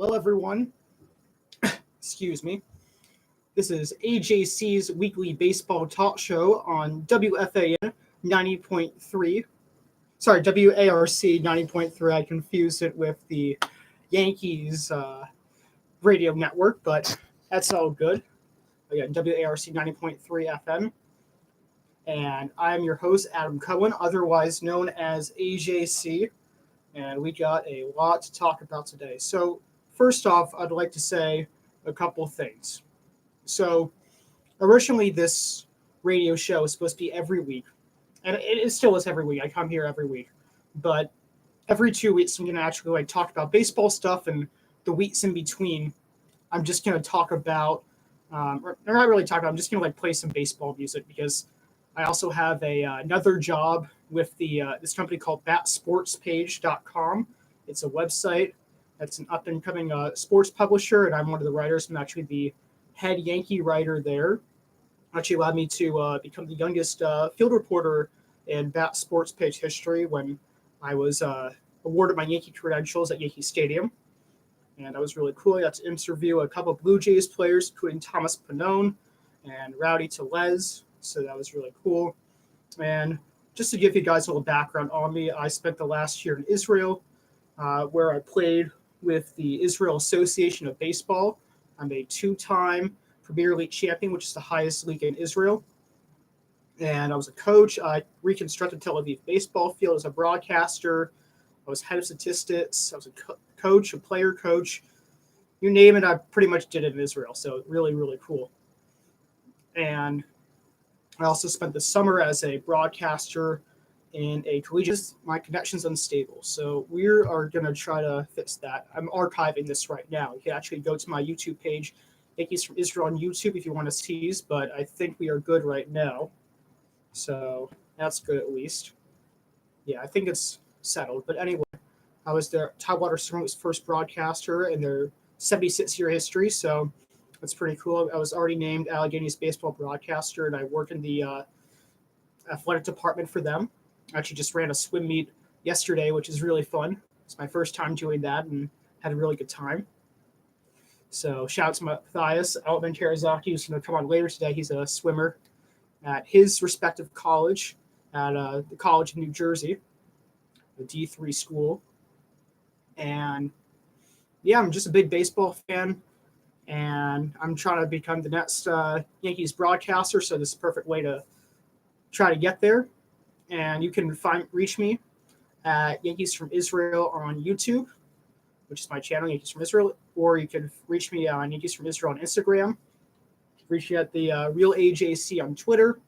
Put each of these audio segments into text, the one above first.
Hello, everyone. Excuse me. This is AJC's weekly baseball talk show on WFAN 90.3. Sorry, WARC 90.3. I confused it with the Yankees radio network, but that's all good. Again, WARC 90.3 FM. And I am your host, Adam Cohen, otherwise known as AJC. And we got a lot to talk about today. So, first off, I'd like to say a couple of things. So, originally, this radio show was supposed to be every week, and it still is every week. I come here every week, but every 2 weeks, I'm going to actually talk about baseball stuff, and the weeks in between, I'm just going to talk about, or not really talk about. I'm just going to play some baseball music because I also have another job with this company called batsportspage.com. It's a website that's an up-and-coming sports publisher, and I'm one of the writers. I'm actually the head Yankee writer there. Actually allowed me to become the youngest field reporter in Bat Sports Page history when I was awarded my Yankee credentials at Yankee Stadium. And that was really cool. I got to interview a couple of Blue Jays players, including Thomas Pannone and Rowdy Tellez. So that was really cool. And just to give you guys a little background on me, I spent the last year in Israel, where I played with the Israel Association of Baseball. I'm a two-time Premier League champion, which is the highest league in Israel. And I was a coach. I reconstructed Tel Aviv baseball field as a broadcaster. I was head of statistics. I was a coach, a player coach. You name it, I pretty much did it in Israel. So really, really cool. And I also spent the summer as a broadcaster in a collegiate. My connection's unstable, so we are going to try to fix that. I'm archiving this right now. You can actually go to my YouTube page, Yankees from Israel on YouTube, if you want to tease, but I think we are good right now. So that's good at least. Yeah, I think it's settled. But anyway, I was their Tidewater Summer League's first broadcaster in their 76-year history, so that's pretty cool. I was already named Allegheny's baseball broadcaster, and I work in the athletic department for them. I actually just ran a swim meet yesterday, which is really fun. It's my first time doing that and had a really good time. So shout out to Matthias Altman Karazaki, who's going to come on later today. He's a swimmer at his respective college, at the College of New Jersey, the D3 school. And yeah, I'm just a big baseball fan. And I'm trying to become the next Yankees broadcaster, so this is a perfect way to try to get there. And you can reach me at Yankees from Israel on YouTube, which is my channel, Yankees from Israel, or you can reach me on Yankees from Israel on Instagram. Reach me at the Real AJC on Twitter,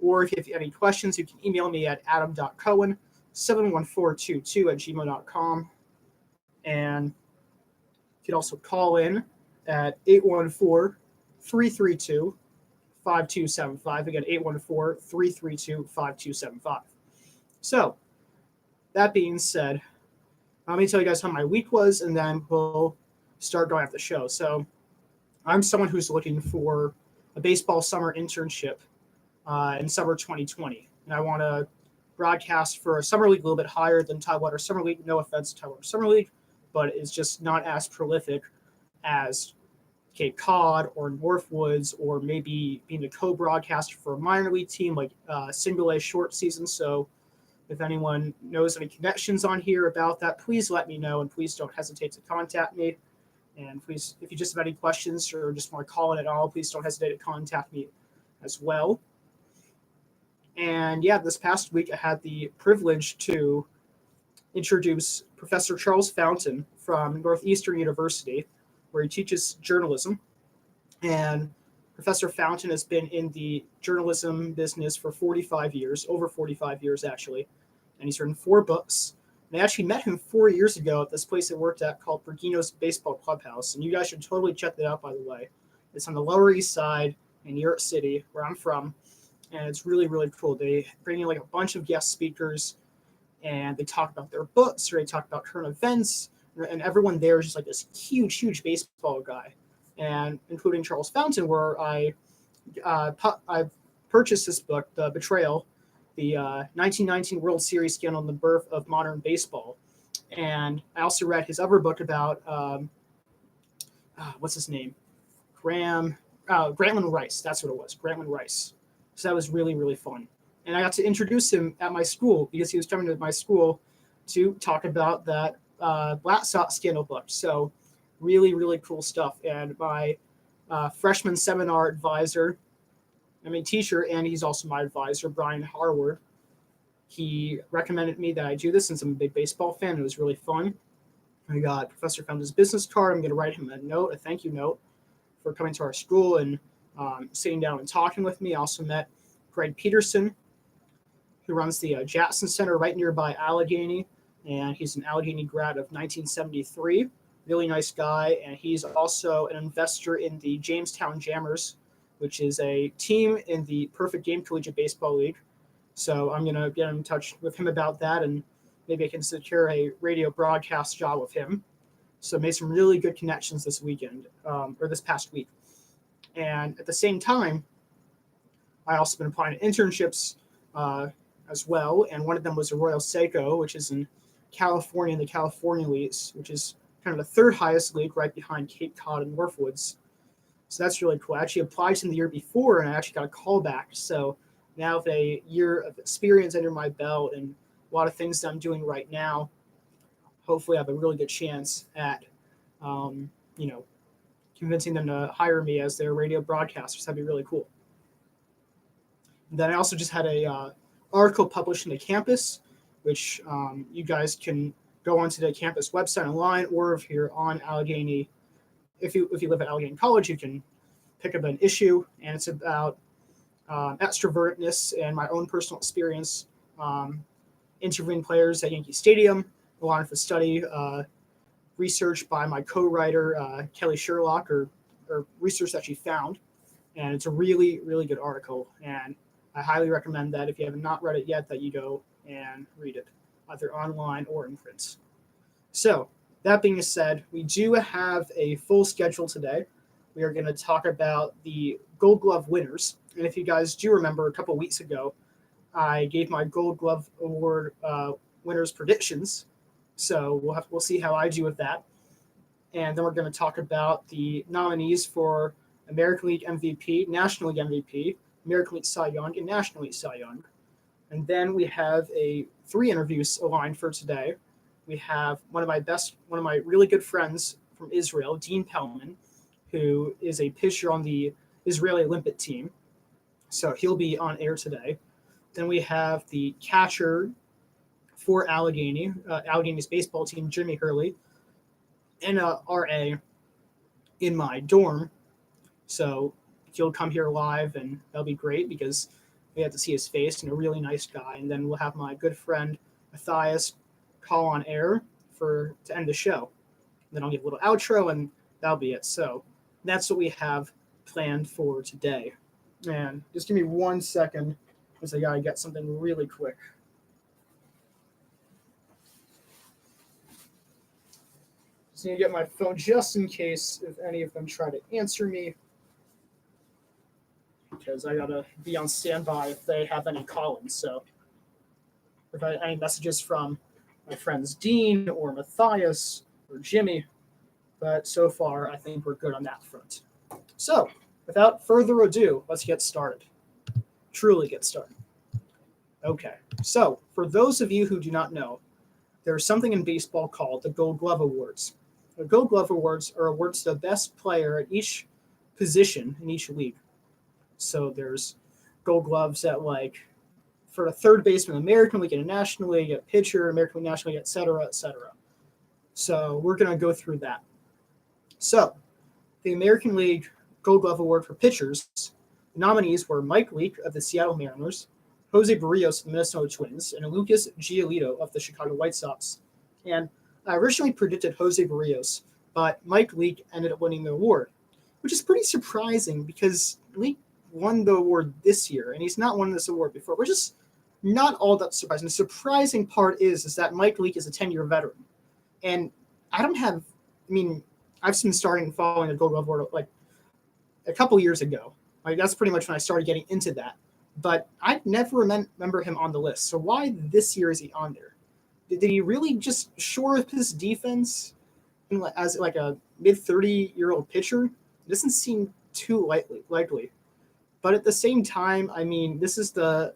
or if you have any questions, you can email me at adam.cohen71422@gmail.com. And you can also call in at 814-332-5275. Again, 814-332-5275. So, that being said, let me tell you guys how my week was, and then we'll start going after the show. So, I'm someone who's looking for a baseball summer internship in summer 2020. And I want to broadcast for a summer league a little bit higher than Tidewater Summer League. No offense to Tidewater Summer League, but it's just not as prolific as Cape Cod or Northwoods, or maybe being a co-broadcaster for a minor league team like single A short season. So if anyone knows any connections on here about that, please let me know, and please don't hesitate to contact me. And please, if you just have any questions or just want to call in at all, please don't hesitate to contact me as well. And yeah, this past week I had the privilege to introduce Professor Charles Fountain from Northeastern University, where he teaches journalism. And Professor Fountain has been in the journalism business for 45 years, over 45 years actually. And he's written 4 books. And I actually met him 4 years ago at this place I worked at called Bergino's Baseball Clubhouse. And you guys should totally check that out, by the way. It's on the Lower East Side in New York City, where I'm from. And it's really, really cool. They bring in a bunch of guest speakers, and they talk about their books, or they talk about current events. And everyone there is just this huge, huge baseball guy, and including Charles Fountain, where I purchased this book, The Betrayal, the 1919 World Series Scandal and the Birth of Modern Baseball. And I also read his other book about what's his name? Grantland Rice. That's what it was. Grantland Rice. So that was really, really fun. And I got to introduce him at my school because he was coming to my school to talk about that Black Sox scandal book. So really, really cool stuff. And my freshman seminar advisor, teacher, and he's also my advisor, Brian Harward, he recommended me that I do this since I'm a big baseball fan. It was really fun. I got Professor Fountain's business card. I'm going to write him a thank you note for coming to our school and sitting down and talking with me. I also met Greg Peterson, who runs the Jackson Center right nearby Allegheny, and he's an Allegheny grad of 1973. Really nice guy, and he's also an investor in the Jamestown Jammers, which is a team in the Perfect Game Collegiate Baseball League. So I'm going to get in touch with him about that, and maybe I can secure a radio broadcast job with him. So made some really good connections this weekend, or this past week. And at the same time, I also been applying to internships as well, and one of them was a Royal Seiko, which is in California, in the California Leagues, which is kind of the third highest league right behind Cape Cod and Northwoods. So that's really cool. I actually applied to them the year before, and I actually got a call back. So now with a year of experience under my belt and a lot of things that I'm doing right now, hopefully I have a really good chance at, convincing them to hire me as their radio broadcasters. That'd be really cool. And then I also just had a article published in the campus, which you guys can go onto the campus website online, or if you're on Allegheny, if you live at Allegheny College, you can pick up an issue, and it's about extrovertedness and my own personal experience interviewing players at Yankee Stadium, along with a study research by my co-writer Kelly Sherlock, or research that she found, and it's a really, really good article, and I highly recommend that if you have not read it yet, that you go and read it, either online or in print. So that being said, we do have a full schedule today. We are going to talk about the Gold Glove winners. And if you guys do remember, a couple weeks ago, I gave my Gold Glove Award winners predictions. So we'll see how I do with that. And then we're going to talk about the nominees for American League MVP, National League MVP, American League Cy Young, and National League Cy Young. And then we have three interviews aligned for today. We have one of my really good friends from Israel, Dean Pellman, who is a pitcher on the Israeli Olympic team. So he'll be on air today. Then we have the catcher for Allegheny's baseball team, Jimmy Hurley, and a RA in my dorm. So he'll come here live, and that'll be great because we have to see his face, and a really nice guy. And then we'll have my good friend Matthias call on air to end the show. Then I'll give a little outro, and that'll be it. So that's what we have planned for today. And just give me 1 second because I gotta get something really quick. Just need to get my phone just in case if any of them try to answer me, because I gotta be on standby if they have any call-ins. So if I any messages from my friends Dean or Matthias or Jimmy, but so far I think we're good on that front. So without further ado, let's get started. Truly get started. Okay, so for those of you who do not know, there's something in baseball called the Gold Glove Awards. The Gold Glove Awards are awards to the best player at each position in each league. So there's Gold Gloves at for the third baseman in the American League and National League, at pitcher, American League, National League, et cetera, et cetera. So we're going to go through that. So the American League Gold Glove Award for pitchers, the nominees were Mike Leake of the Seattle Mariners, Jose Barrios of the Minnesota Twins, and Lucas Giolito of the Chicago White Sox. And I originally predicted Jose Barrios, but Mike Leake ended up winning the award, which is pretty surprising because Leake won the award this year, and he's not won this award before, which is not all that surprising. The surprising part is that Mike Leake is a 10-year veteran. And I've been starting following the Gold Glove Award a couple years ago. That's pretty much when I started getting into that. But I never remember him on the list. So why this year is he on there? Did he really just shore up his defense? as like a mid-30-year-old pitcher, it doesn't seem too likely. But at the same time, I mean, this is the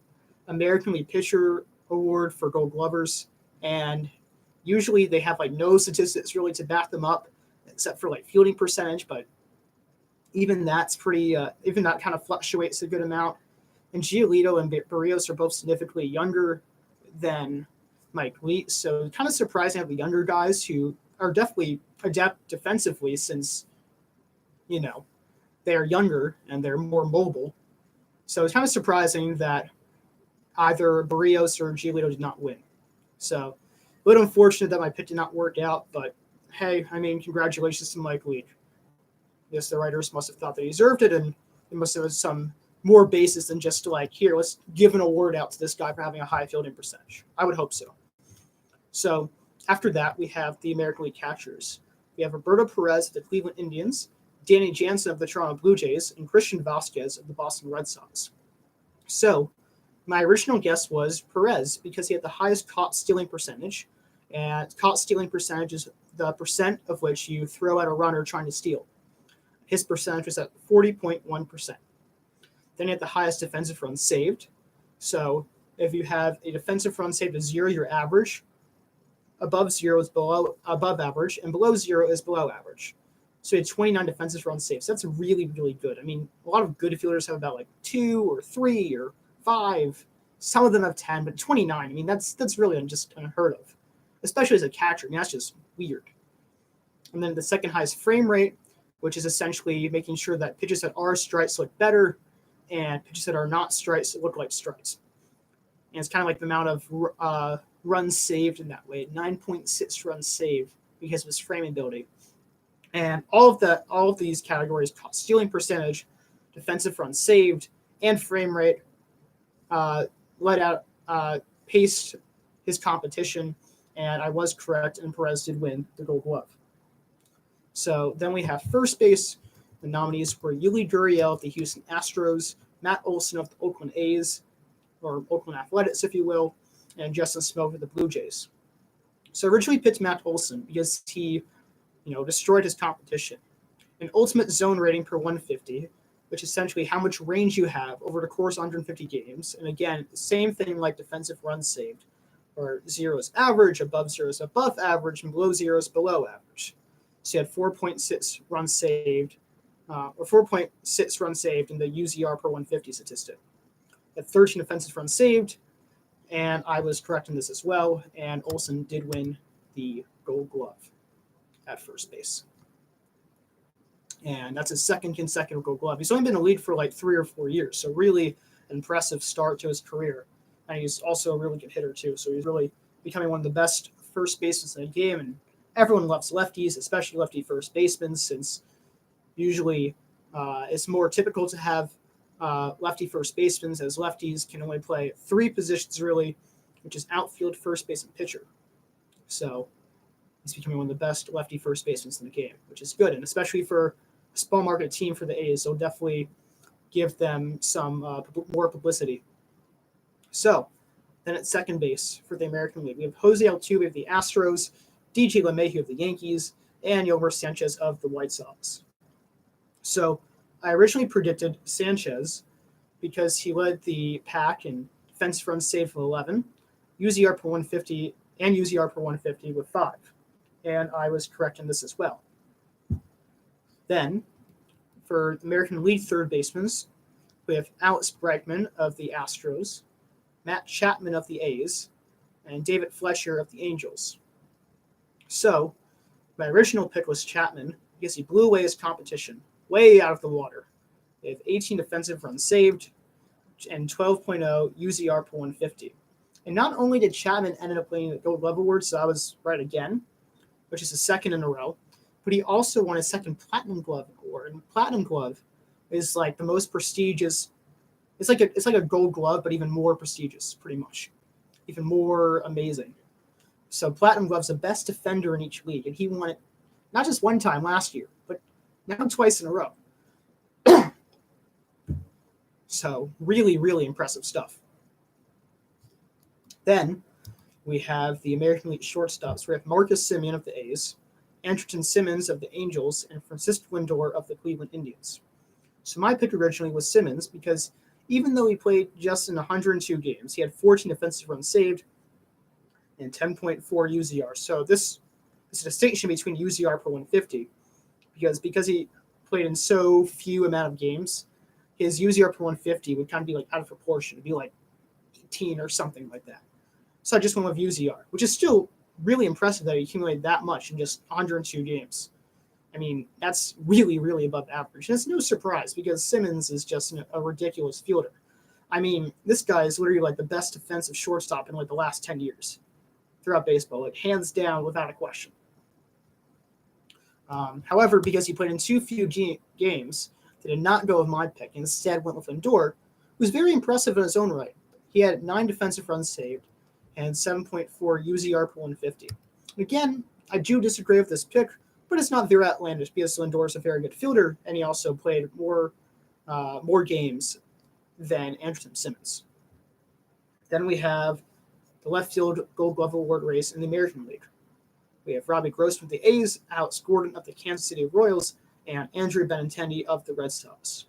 American League Pitcher Award for Gold Glovers, and usually they have like no statistics really to back them up, except for like fielding percentage. But even that's pretty. Even that kind of fluctuates a good amount. And Giolito and Barrios are both significantly younger than Mike Leake, so kind of surprising to have the younger guys who are definitely adept defensively, since they are younger and they're more mobile. So it's kind of surprising that either Barrios or Giolito did not win. So a little unfortunate that my pick did not work out, but hey, I mean, congratulations to Mike Leake. Yes, the writers must have thought they deserved it, and it must have some more basis than just like, here, let's give an award out to this guy for having a high fielding percentage. I would hope so. So after that, we have the American League catchers. We have Roberto Perez of the Cleveland Indians, Danny Jansen of the Toronto Blue Jays, and Christian Vasquez of the Boston Red Sox. So my original guess was Perez because he had the highest caught stealing percentage, and caught stealing percentage is the percent of which you throw at a runner trying to steal. His percentage was at 40.1%. Then you have the highest defensive runs saved. So if you have a defensive run saved of 0, your average. Above 0 is above average, and below 0 is below average. So you had 29 defensive runs saved. So that's really, really good. I mean, a lot of good fielders have about like 2 or 3 or 5. Some of them have 10, but 29. I mean, that's really just unheard of, especially as a catcher. I mean, that's just weird. And then the second highest frame rate, which is essentially making sure that pitches that are strikes look better and pitches that are not strikes look like strikes. And it's kind of like the amount of runs saved in that way, 9.6 runs saved because of his framing ability. And all of these categories, caught stealing percentage, defensive runs saved, and frame rate, paced his competition, and I was correct, and Perez did win the Gold Glove. So then we have first base. The nominees were Yuli Gurriel of the Houston Astros, Matt Olson of the Oakland A's, or Oakland Athletics, if you will, and Justin Smoak of the Blue Jays. So I originally picked Matt Olson because he, destroyed his competition. An ultimate zone rating per 150, which is essentially how much range you have over the course of 150 games. And again, same thing like defensive runs saved, where 0 is average, above 0 is above average, and below 0 is below average. So you had 4.6 runs saved, or 4.6 runs saved in the UZR per 150 statistic. At 13 defensive runs saved, and I was correct in this as well, and Olson did win the Gold Glove at first base. And that's his second consecutive Gold Glove. He's only been in the league for like 3 or 4 years, so really impressive start to his career. And he's also a really good hitter too, so he's really becoming one of the best first basemen in the game, and everyone loves lefties, especially lefty first basemen, since usually it's more typical to have lefty first basemen, as lefties can only play 3 positions really, which is outfield, first base, and pitcher. So he's becoming one of the best lefty first basemen in the game, which is good. And especially for a small market team for the A's, they'll definitely give them some more publicity. So then at second base for the American League, we have Jose Altuve of the Astros, DJ LeMahieu of the Yankees, and Yolmer Sanchez of the White Sox. So I originally predicted Sanchez because he led the pack in defensive runs saved with 11, UZR per 150, and UZR per 150 with 5. And I was correct in this as well. Then, for American League third basemen, we have Alex Bregman of the Astros, Matt Chapman of the A's, and David Fletcher of the Angels. So, my original pick was Chapman because he blew away his competition, way out of the water. They have 18 defensive runs saved and 12.0 UZR per 150. And not only did Chapman end up winning the Gold Glove Award, so I was right again, which is his second in a row, but he also won a second Platinum Glove Award. And Platinum Glove is like the most prestigious. It's like a Gold Glove, but even more prestigious, pretty much, even more amazing. So Platinum Glove's the best defender in each league, and he won it not just one time last year, but now twice in a row. So really, really impressive stuff. Then we have the American League shortstops. We have Marcus Semien of the A's, Andrelton Simmons of the Angels, and Francisco Lindor of the Cleveland Indians. So my pick originally was Simmons because even though he played just in 102 games, he had 14 defensive runs saved and 10.4 UZR. So this is a distinction between UZR per 150 because he played in so few amount of games, his UZR per 150 would kind of be like out of proportion. It'd be like 18 or something like that. So I just went with UZR, which is still really impressive that he accumulated that much in just 102 games. I mean, that's really, really above average. And it's no surprise because Simmons is just a ridiculous fielder. I mean, this guy is literally like the best defensive shortstop in like the last 10 years throughout baseball, like hands down without a question. However, because he played in too few games, they did not go with my pick. Instead, went with Lindor, who's very impressive in his own right. He had 9 defensive runs saved and 7.4 UZR per 150. Again, I do disagree with this pick, but it's not very outlandish because Lindor is a very good fielder, and he also played more games than Andrelton Simmons. Then we have the left field Gold Glove Award race in the American League. We have Robbie Grossman of the A's, Alex Gordon of the Kansas City Royals, and Andrew Benintendi of the Red Sox.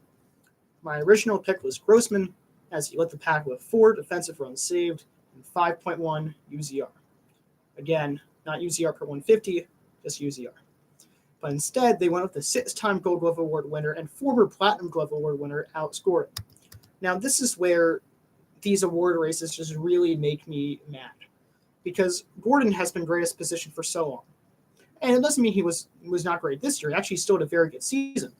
My original pick was Grossman, as he led the pack with 4 defensive runs saved and 5.1 UZR. Again, not UZR per 150, just UZR. But instead, they went with the 6-time Gold Glove Award winner and former Platinum Glove Award winner, Alex Gordon. Now, this is where these award races just really make me mad, because Gordon has been greatest position for so long. And it doesn't mean he was not great this year. He actually still had a very good season.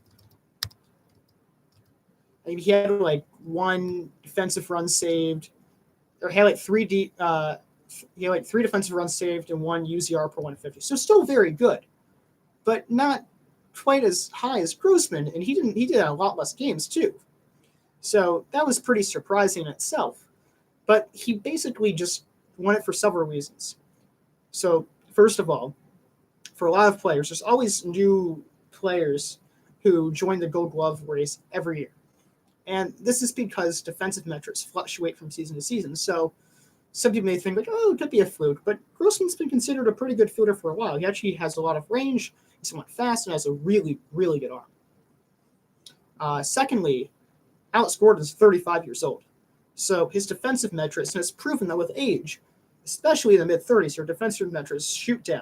I mean, he had like 1 defensive run saved, or he had like 3 defensive runs saved and 1 UZR per 150. So still very good, but not quite as high as Grossman, and he did a lot less games too. So that was pretty surprising in itself. But he basically just won it for several reasons. So first of all, for a lot of players, there's always new players who join the Gold Glove race every year. And this is because defensive metrics fluctuate from season to season. So some people may think like, oh, it could be a fluke, but Grossman's been considered a pretty good fielder for a while. He actually has a lot of range, he's somewhat fast, and has a really, really good arm. Secondly, Alex Gordon is 35 years old. So his defensive metrics, and it's proven that with age, especially in the mid-30s, your defensive metrics shoot down.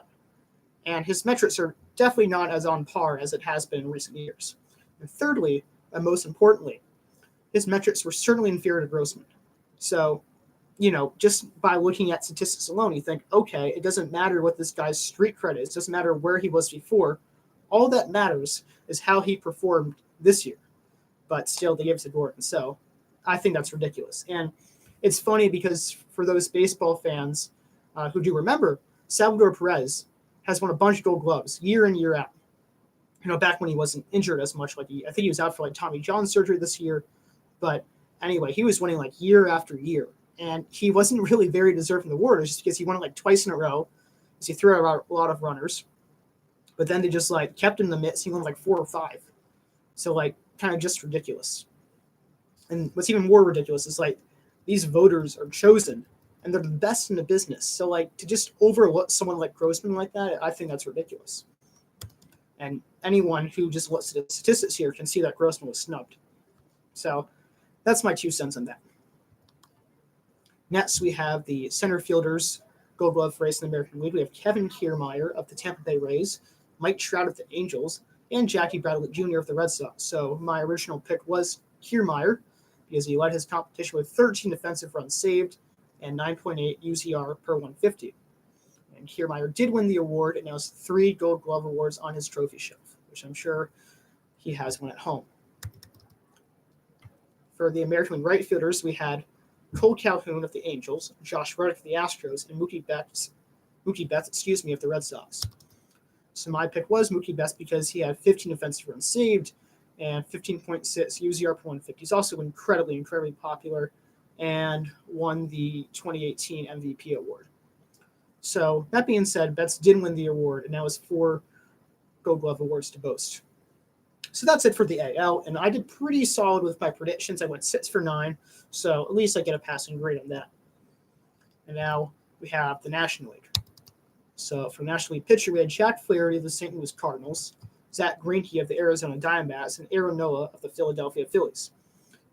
And his metrics are definitely not as on par as it has been in recent years. And thirdly, and most importantly, his metrics were certainly inferior to Grossman. So, just by looking at statistics alone, you think, okay, it doesn't matter what this guy's street cred is. It doesn't matter where he was before. All that matters is how he performed this year. But still, they gave it to Gordon. So I think that's ridiculous. And it's funny because for those baseball fans who do remember, Salvador Perez has won a bunch of Gold Gloves year in, year out. Back when he wasn't injured as much. I think he was out for like Tommy John surgery this year. But anyway, he was winning like year after year. And he wasn't really very deserving of the award just because he won it like twice in a row. Because he threw out a lot of runners. But then they just like kept him in the midst. He won like 4 or 5. So like kind of just ridiculous. And what's even more ridiculous is like these voters are chosen and they're the best in the business. So like to just overlook someone like Grossman like that, I think that's ridiculous. And anyone who just looks at the statistics here can see that Grossman was snubbed. So that's my 2 cents on that. Next, we have the center fielders Gold Glove race in the American League. We have Kevin Kiermaier of the Tampa Bay Rays, Mike Trout of the Angels, and Jackie Bradley Jr. of the Red Sox. So my original pick was Kiermaier because he led his competition with 13 defensive runs saved and 9.8 UZR per 150. And Kiermaier did win the award and now has 3 Gold Glove awards on his trophy shelf, which I'm sure he has one at home. For the American League right fielders, we had Cole Calhoun of the Angels, Josh Reddick of the Astros, and Mookie Betts of the Red Sox. So my pick was Mookie Betts because he had 15 defensive runs saved and 15.6 UZR per 150. He's also incredibly, incredibly popular and won the 2018 MVP award. So that being said, Betts did win the award and now has 4 Gold Glove awards to boast. So that's it for the AL, and I did pretty solid with my predictions. I went 6 for 9, so at least I get a passing grade on that. And now we have the National League. So for National League pitcher, we had Jack Flaherty of the St. Louis Cardinals, Zach Greinke of the Arizona Diamondbacks, and Aaron Nola of the Philadelphia Phillies.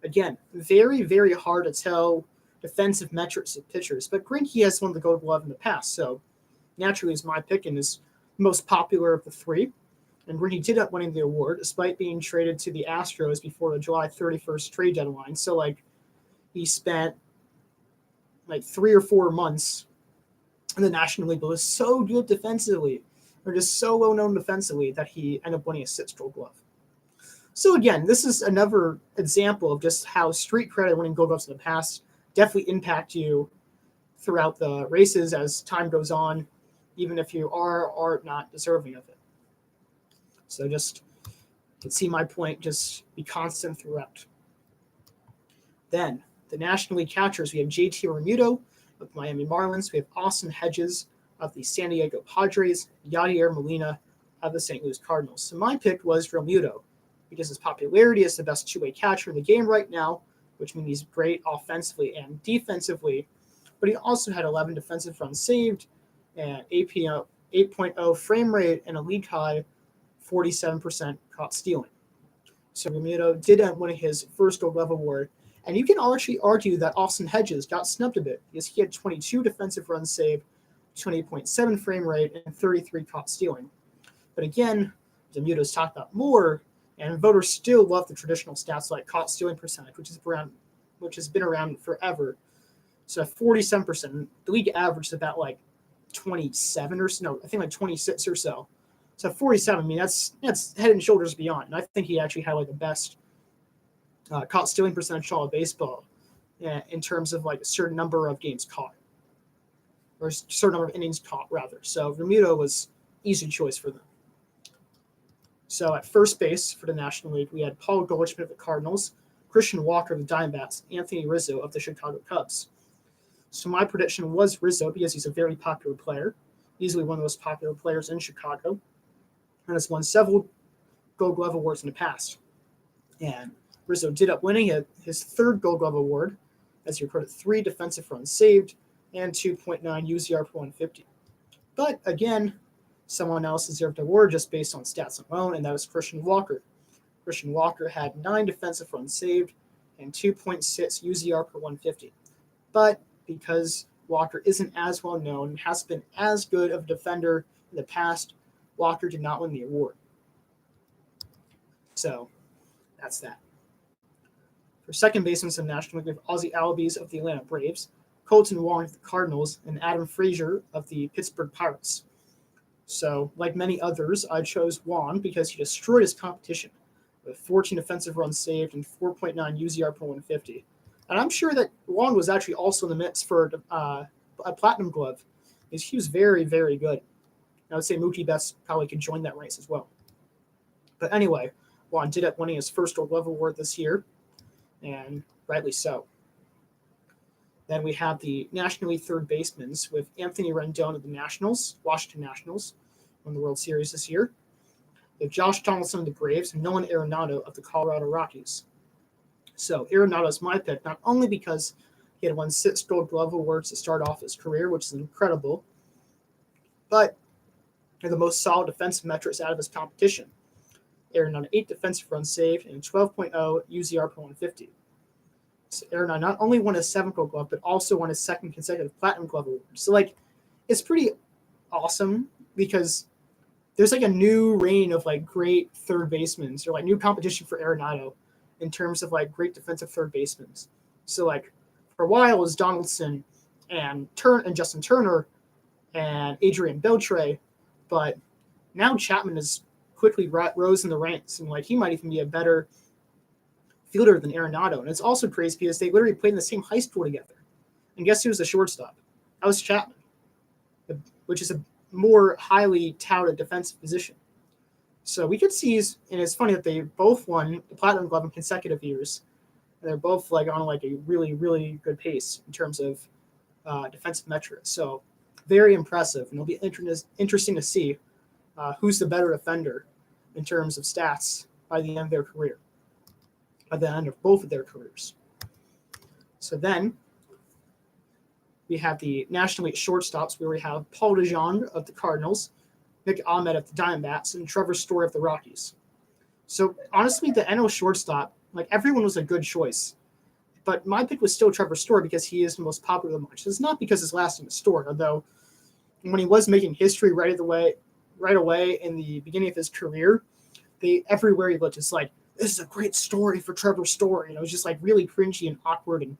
Again, very, very hard to tell defensive metrics of pitchers, but Greinke has won the Gold Glove in the past, so naturally is my pick and is most popular of the three. And Greinke did up winning the award despite being traded to the Astros before the July 31st trade deadline. So, he spent 3 or 4 months in the National League, but was so good defensively, or just so well known defensively, that he ended up winning a 6th Gold Glove. So again, this is another example of just how street credit winning Gold Gloves in the past definitely impact you throughout the races as time goes on, even if you are or not deserving of it. So just you can see my point, just be constant throughout. Then the National League catchers, we have JT Realmuto of the Miami Marlins. We have Austin Hedges of the San Diego Padres, Yadier Molina of the St. Louis Cardinals. So my pick was Realmuto because his popularity as the best two-way catcher in the game right now, which means he's great offensively and defensively, but he also had 11 defensive runs saved and 8.0 frame rate and a league high 47% caught stealing. So Realmuto did end winning his first Gold Glove award, and you can actually argue that Austin Hedges got snubbed a bit because he had 22 defensive runs saved, 28.7 frame rate, and 33 caught stealing. But again, Realmuto's talked about more, and voters still love the traditional stats like caught stealing percentage, which has been around forever. So 47%, the league average is about 27 or so, no, I think 26 or so. So 47, I mean, that's head and shoulders beyond. And I think he actually had the best caught stealing percentage in all of baseball in terms of a certain number of games caught, or a certain number of innings caught, rather. So Realmuto was easy choice for them. So at first base for the National League, we had Paul Goldschmidt of the Cardinals, Christian Walker of the Diamondbacks, Anthony Rizzo of the Chicago Cubs. So my prediction was Rizzo because he's a very popular player, easily one of the most popular players in Chicago, and has won several Gold Glove awards in the past. And Rizzo did up winning his 3rd Gold Glove award, as he recorded 3 defensive runs saved and 2.9 UZR per 150. But again, someone else deserved the award just based on stats alone, and that was Christian Walker. Christian Walker had 9 defensive runs saved and 2.6 UZR per 150. But because Walker isn't as well known and hasn't been as good of a defender in the past, Walker did not win the award. So that's that. For second baseman in the National League, we have Ozzie Albies of the Atlanta Braves, Colton Wong of the Cardinals, and Adam Frazier of the Pittsburgh Pirates. So, like many others, I chose Wong because he destroyed his competition with 14 defensive runs saved and 4.9 UZR per 150. And I'm sure that Wong was actually also in the mix for a Platinum Glove because he was very, very good. I would say Mookie Betts probably could join that race as well. But anyway, Wong did up winning his first Gold Glove award this year, and rightly so. Then we have the National League third basemen with Anthony Rendon of the Washington Nationals, won the World Series this year. We have Josh Donaldson of the Braves and Nolan Arenado of the Colorado Rockies. So Arenado is my pick, not only because he had won 6 Gold Glove awards to start off his career, which is incredible, but the most solid defensive metrics out of his competition. Arenado 8 defensive runs saved and 12.0 UZR per 150. So Arenado not only won his 7th Gold Glove, but also won his 2nd consecutive Platinum Glove award. So it's pretty awesome because there's a new reign of great third basemen, or new competition for Arenado in terms of great defensive third basemen. So for a while it was Donaldson and Justin Turner and Adrian Beltre, but now Chapman has quickly rose in the ranks, and he might even be a better fielder than Arenado. And it's also crazy because they literally played in the same high school together. And guess who was the shortstop? That was Chapman, which is a more highly touted defensive position. So we could see, and it's funny that they both won the Platinum Glove in consecutive years. And they're both on a really, really good pace in terms of defensive metrics. So very impressive. And it'll be interesting to see who's the better defender in terms of stats by the end of their career, by the end of both of their careers. So then We have the National League shortstops, where we have Paul DeJong of the Cardinals, Nick Ahmed of the Diamondbacks, and Trevor Story of the Rockies. So honestly, the NL shortstop, like everyone was a good choice. But my pick was still Trevor Story because he is the most popular of the bunch. It's not because his last name is Story, although when he was making history right away in the beginning of his career, everywhere he looked, it's like, this is a great story for Trevor Story. And it was just like really cringy and awkward. And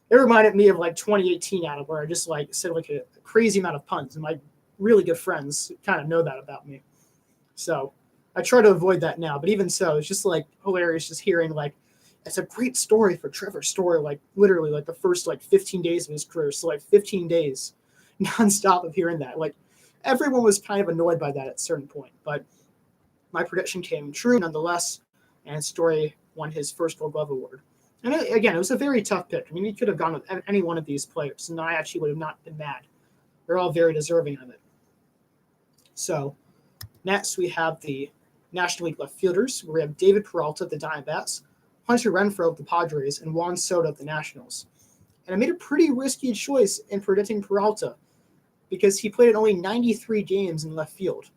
it reminded me of like 2018 out of where I just like said like a crazy amount of puns. And my really good friends kind of know that about me. So I try to avoid that now. But even so, it's just like hilarious just hearing like, it's a great story for Trevor Story, like literally like the first like 15 days of his career. So like 15 days nonstop of hearing that. Like everyone was kind of annoyed by that at a certain point. But my prediction came true nonetheless, and Story won his first Gold Glove award. And again, it was a very tough pick. I mean, he could have gone with any one of these players, and I actually would have not been mad. They're all very deserving of it. So next we have the National League left fielders, where we have David Peralta of the Diamondbacks, Hunter Renfroe of the Padres, and Juan Soto of the Nationals. And I made a pretty risky choice in predicting Peralta because he played in only 93 games in left field,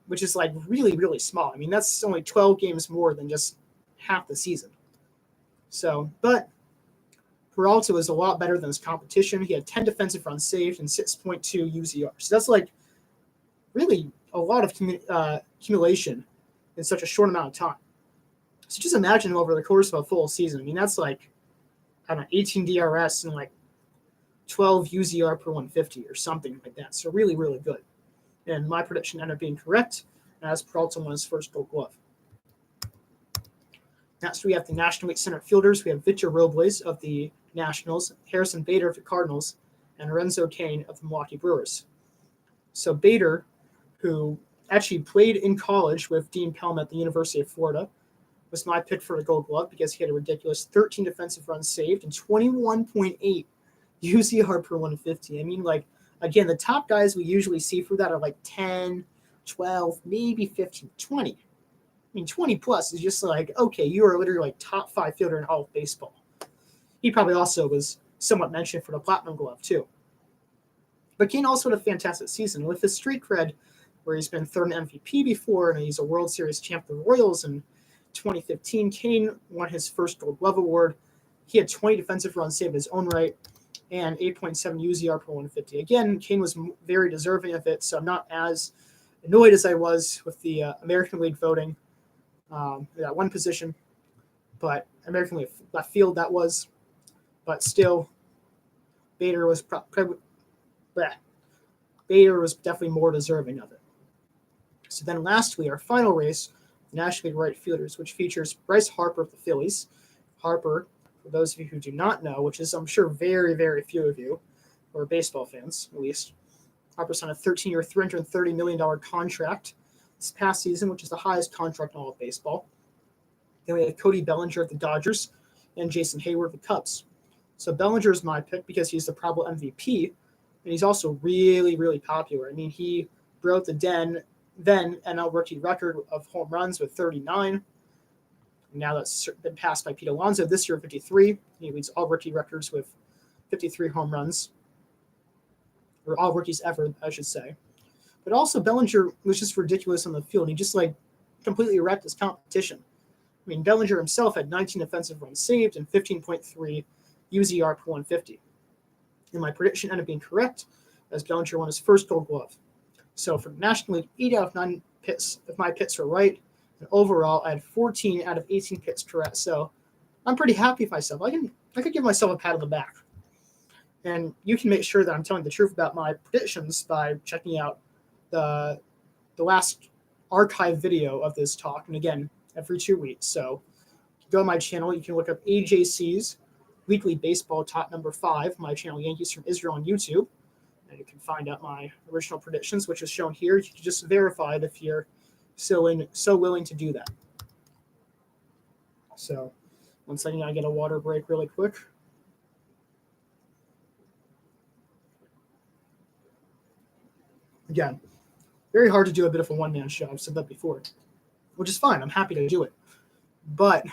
which is like really, really small. I mean, that's only 12 games more than just half the season. So, but Peralta was a lot better than his competition. He had 10 defensive runs saved and 6.2 UZR. So that's like really a lot of accumulation in such a short amount of time. So just imagine over the course of a full season. I mean, that's like, I don't know, 18 DRS and like 12 UZR per 150 or something like that. So really, really good. And my prediction ended up being correct, as Peralta won his first Gold Glove. Next, we have the National League center fielders. We have Victor Robles of the Nationals, Harrison Bader of the Cardinals, and Lorenzo Cain of the Milwaukee Brewers. So Bader, who actually played in college with Dean Pellman at the University of Florida, was my pick for the Gold Glove because he had a ridiculous 13 defensive runs saved and 21.8 UZR per 150. I mean, like, again, the top guys we usually see for that are like 10, 12, maybe 15, 20. I mean, 20 plus is just like, okay, you are literally like top 5 fielder in all of baseball. He probably also was somewhat mentioned for the Platinum Glove, too. But Cain also had a fantastic season with his street cred, where he's been third in MVP before, and he's a World Series champ of the Royals in 2015. Cain won his first Gold Glove award. He had 20 defensive runs saved in his own right and 8.7 UZR per 150. Again, Cain was very deserving of it, so I'm not as annoyed as I was with the American League voting. That one position, but American League left field that was, but still, Bader was definitely more deserving of it. So then lastly, our final race, the National League right fielders, which features Bryce Harper of the Phillies. Harper, for those of you who do not know, which is I'm sure very, very few of you, or baseball fans at least, Harper signed a 13-year, $330 million contract this past season, which is the highest contract in all of baseball. Then we have Cody Bellinger of the Dodgers and Jason Hayward of the Cubs. So Bellinger is my pick because he's the probable MVP, and he's also really, really popular. I mean, he broke the then NL rookie record of home runs with 39. Now that's been passed by Pete Alonso this year, 53. He leads all rookie records with 53 home runs, or all rookies ever, I should say. But also Bellinger was just ridiculous on the field. He just like completely wrecked his competition. I mean, Bellinger himself had 19 defensive runs saved and 15.3 UZR per 150. And my prediction ended up being correct, as Bellinger won his first Gold Glove. So for the National League, 8 out of 9 picks of my picks were right. And overall, I had 14 out of 18 picks correct. So I'm pretty happy with myself. I could give myself a pat on the back. And you can make sure that I'm telling the truth about my predictions by checking out the last archive video of this talk. And again, every 2 weeks. So go to my channel. You can look up AJC's Weekly Baseball Top Number 5, my channel Yankees from Israel on YouTube. And you can find out my original predictions, which is shown here. You can just verify it if you're so willing to do that. So, one second, I get a water break really quick. Again, very hard to do a bit of a one-man show. I've said that before, which is fine. I'm happy to do it. But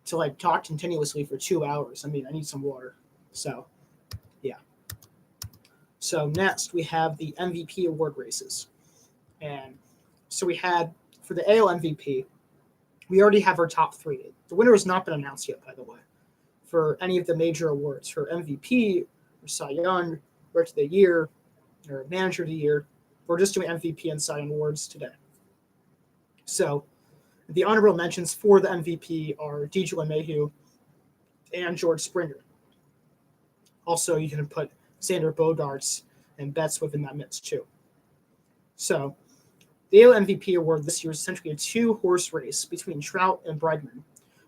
to like talk continuously for 2 hours, I mean, I need some water. So So next we have the MVP award races. And so we had, for the AL MVP, we already have our top three. The winner has not been announced yet, by the way, for any of the major awards. For MVP, or Cy Young, Rookie of the Year, or Manager of the Year, we're just doing MVP and Cy Young awards today. So the honorable mentions for the MVP are DJ LeMahieu and George Springer. Also, you can put Xander Bogaerts and Betts within that mix too. So the AL MVP award this year is essentially a two-horse race between Trout and Bregman.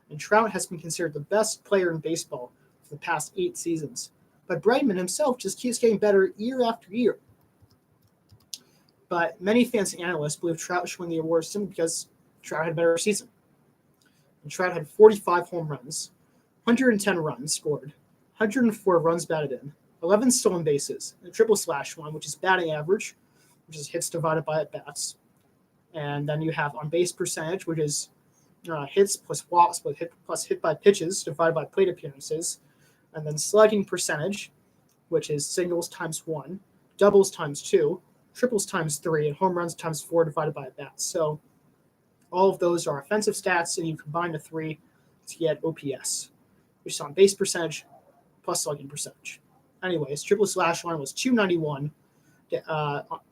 And Trout has been considered the best player in baseball for the past 8 seasons. But Bregman himself just keeps getting better year after year. But many fans and analysts believe Trout should win the award simply because Trout had a better season. And Trout had 45 home runs, 110 runs scored, 104 runs batted in, 11 stolen bases, a triple slash one, which is batting average, which is hits divided by at-bats. And then you have on-base percentage, which is hits plus walks plus hit by pitches divided by plate appearances. And then slugging percentage, which is singles times 1, doubles times 2, triples times 3, and home runs times 4 divided by at-bats. So all of those are offensive stats, and you combine the 3 to get OPS, which is on-base percentage plus slugging percentage. Anyways, triple slash line was 291,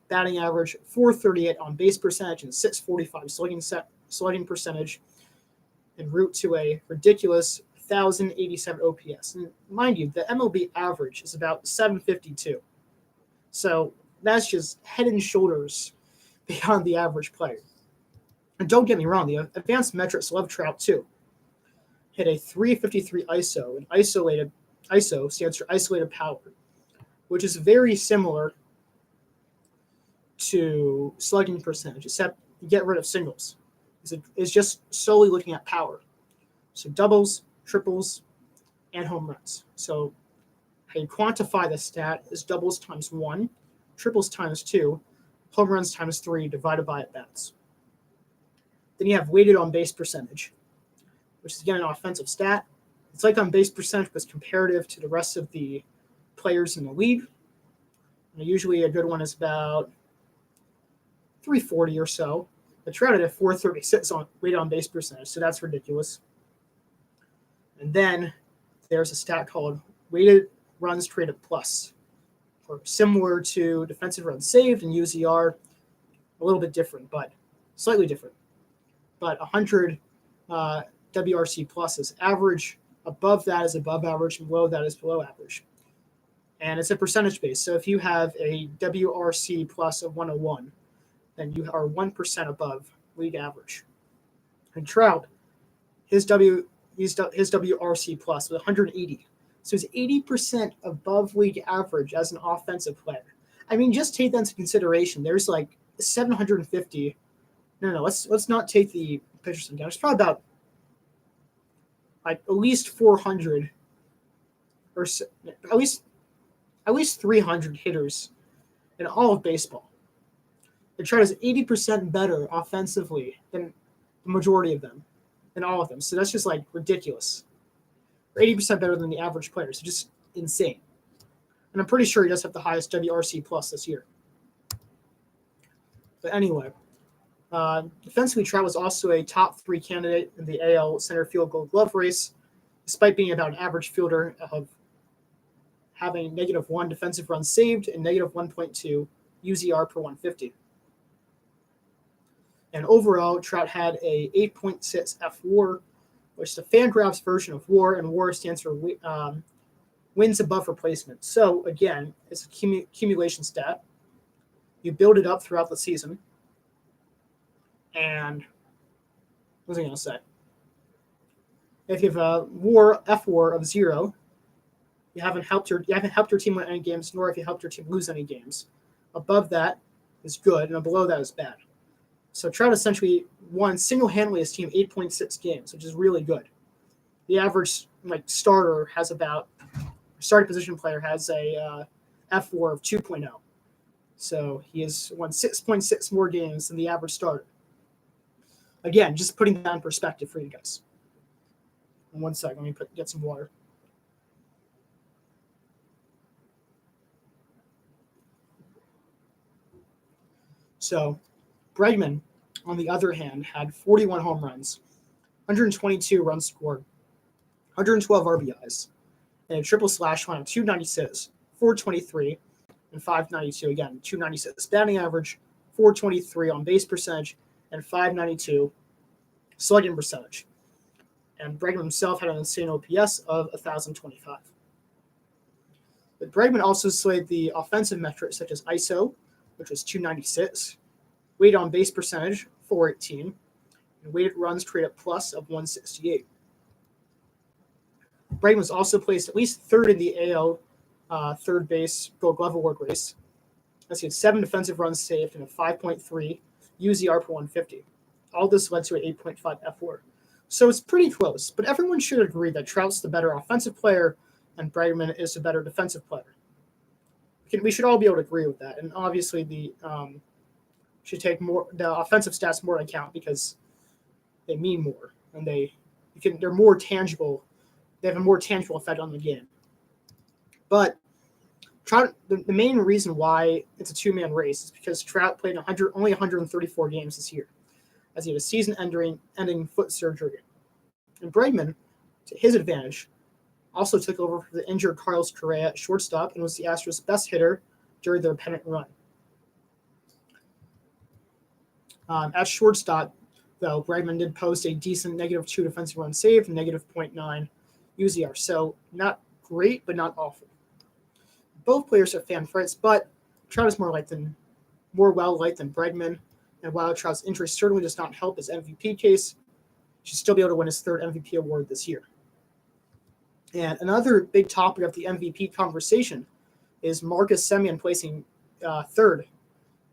batting average 438 on base percentage and 645 slugging percentage, en route to a ridiculous 1,087 OPS. And mind you, the MLB average is about 752. So that's just head and shoulders beyond the average player. And don't get me wrong, the advanced metrics love Trout too. Hit a 353 ISO, and ISO stands for isolated power, which is very similar to slugging percentage, except you get rid of singles. It's just solely looking at power. So doubles, triples, and home runs. So how you quantify the stat is doubles times 1, triples times 2, home runs times 3 divided by at-bats. Then you have weighted on-base percentage, which is, again, an offensive stat. It's like on-base percentage, but it's comparative to the rest of the players in the league. And usually a good one is about 340 or so. But Trout had a 436 on weighted on-base percentage, so that's ridiculous. And then there's a stat called weighted runs traded plus, or similar to defensive runs saved and UZR, a little bit different, but slightly different. But 100 WRC plus is average. Above that is above average, and below that is below average. And it's a percentage base. So if you have a WRC plus of 101, then you are 1% above league average. And Trout, his WRC plus was 180. So he's 80% above league average as an offensive player. I mean, just take that into consideration. There's like 750. No, let's not take the pitchers down. There's probably about like at least 400 or so, at least 300 hitters in all of baseball. The Trout is 80% better offensively than the majority of them, than all of them. So that's just like ridiculous. Or 80% better than the average player. So just insane. And I'm pretty sure he does have the highest WRC plus this year. But anyway, defensively, Trout was also a top 3 candidate in the AL center field Gold Glove race, despite being about an average fielder of having -1 defensive runs saved and -1.2 UZR per 150. And overall, Trout had a 8.6 F-WAR, which is a Fangraphs version of WAR, and WAR stands for wins above replacement. So again, it's a accumulation stat. You build it up throughout the season. And what was I going to say? If you have a F-WAR of 0, you haven't helped your team win any games, nor have you helped your team lose any games. Above that is good, and below that is bad. So Trout essentially won single-handedly his team 8.6 games, which is really good. The average starting position player has a F-WAR of 2.0. So he has won 6.6 more games than the average starter. Again, just putting that in perspective for you guys. In 1 second, let me get some water. So Bregman, on the other hand, had 41 home runs, 122 runs scored, 112 RBIs, and a triple slash line of 296, 423, and 592. Again, 296 batting average, 423 on base percentage, and 592 slugging percentage. And Bregman himself had an insane OPS of 1,025. But Bregman also displayed the offensive metrics such as ISO, which was 296, weighted on base percentage, 418, and weighted runs created plus of 168. Bregman was also placed at least third in the AL third base Gold Glove Award race, as he had 7 defensive runs saved and a 5.3 UZR per 150. All this led to an 8.5 F4. So it's pretty close, but everyone should agree that Trout's the better offensive player and Bregman is the better defensive player. We should all be able to agree with that, and obviously the should take the offensive stats more into account because they mean more and they're more tangible. They have a more tangible effect on the game. But Trout, the main reason why it's a two-man race is because Trout played only 134 games this year, as he had a season-ending foot surgery. And Bregman, to his advantage, also took over for the injured Carlos Correa at shortstop and was the Astros' best hitter during their pennant run. At shortstop, though, Bregman did post a decent -2 defensive run saved and -0.9 UZR. So not great, but not awful. Both players are fan favorites, but Trout is more well-liked than Bregman. And while Trout's injury certainly does not help his MVP case, he should still be able to win his 3rd MVP award this year. And another big topic of the MVP conversation is Marcus Semien placing 3rd,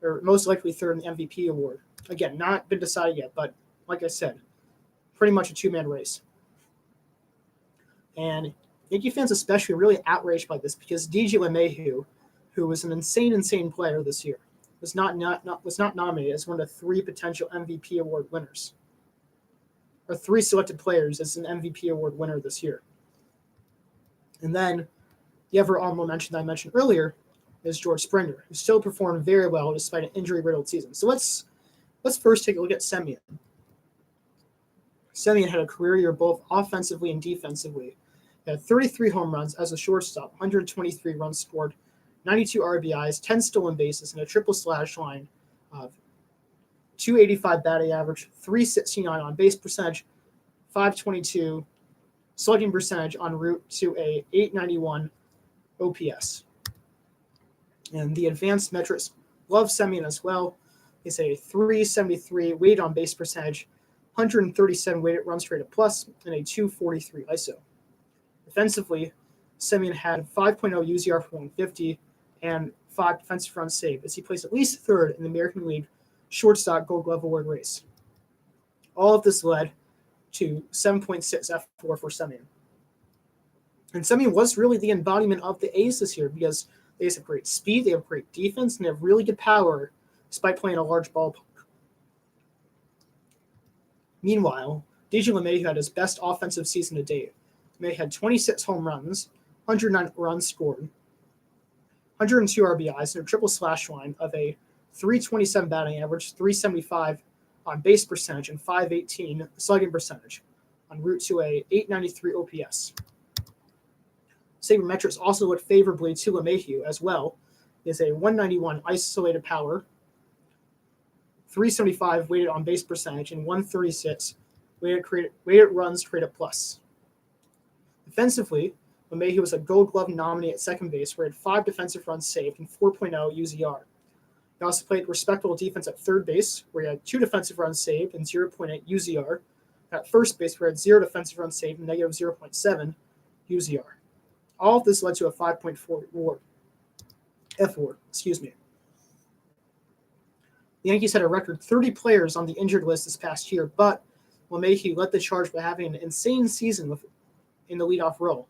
or most likely 3rd in the MVP award. Again, not been decided yet, but like I said, pretty much a two-man race. And Yankee fans especially are really outraged by this because DJ LeMahieu, who was an insane player this year, was not nominated as one of the 3 potential MVP award winners, or 3 selected players as an MVP award winner this year. And then the other honorable mention that I mentioned earlier is George Springer, who still performed very well despite an injury-riddled season. So let's first take a look at Semien. Semien had a career year both offensively and defensively. He had 33 home runs as a shortstop, 123 runs scored, 92 RBIs, 10 stolen bases, and a triple slash line of 285 batting average, 369 on base percentage, 522 slugging percentage en route to a 891 OPS. And the advanced metrics love Semien as well. It's a 373 weighted on base percentage, 137 weighted runs created plus, and a 243 ISO. Defensively, Semien had 5.0 UZR for 150 and 5 defensive runs saved, as he placed at least 3rd in the American League shortstop Gold Glove Award race. All of this led to 7.6 F4 for Semien. And Semien was really the embodiment of the A's this year because they have great speed, they have great defense, and they have really good power despite playing a large ballpark. Meanwhile, DJ LeMahieu had his best offensive season to date. LeMahieu had 26 home runs, 109 runs scored, 102 RBIs, and a triple slash line of a 327 batting average, 375 on base percentage, and 518 slugging percentage, en route to a 893 OPS. Sabermetrics also looked favorably to LeMahieu as well. He has a 191 isolated power, 375 weighted on base percentage, and 136 weighted runs created plus. Defensively, LeMahieu was a Gold Glove nominee at second base, where he had 5 defensive runs saved and 4.0 UZR. He also played respectable defense at third base, where he had 2 defensive runs saved and 0.8 UZR. At first base, where he had 0 defensive runs saved and -0.7 UZR. All of this led to a 5.4 F4. The Yankees had a record 30 players on the injured list this past year, but LeMahieu led the charge by having an insane season in the leadoff role.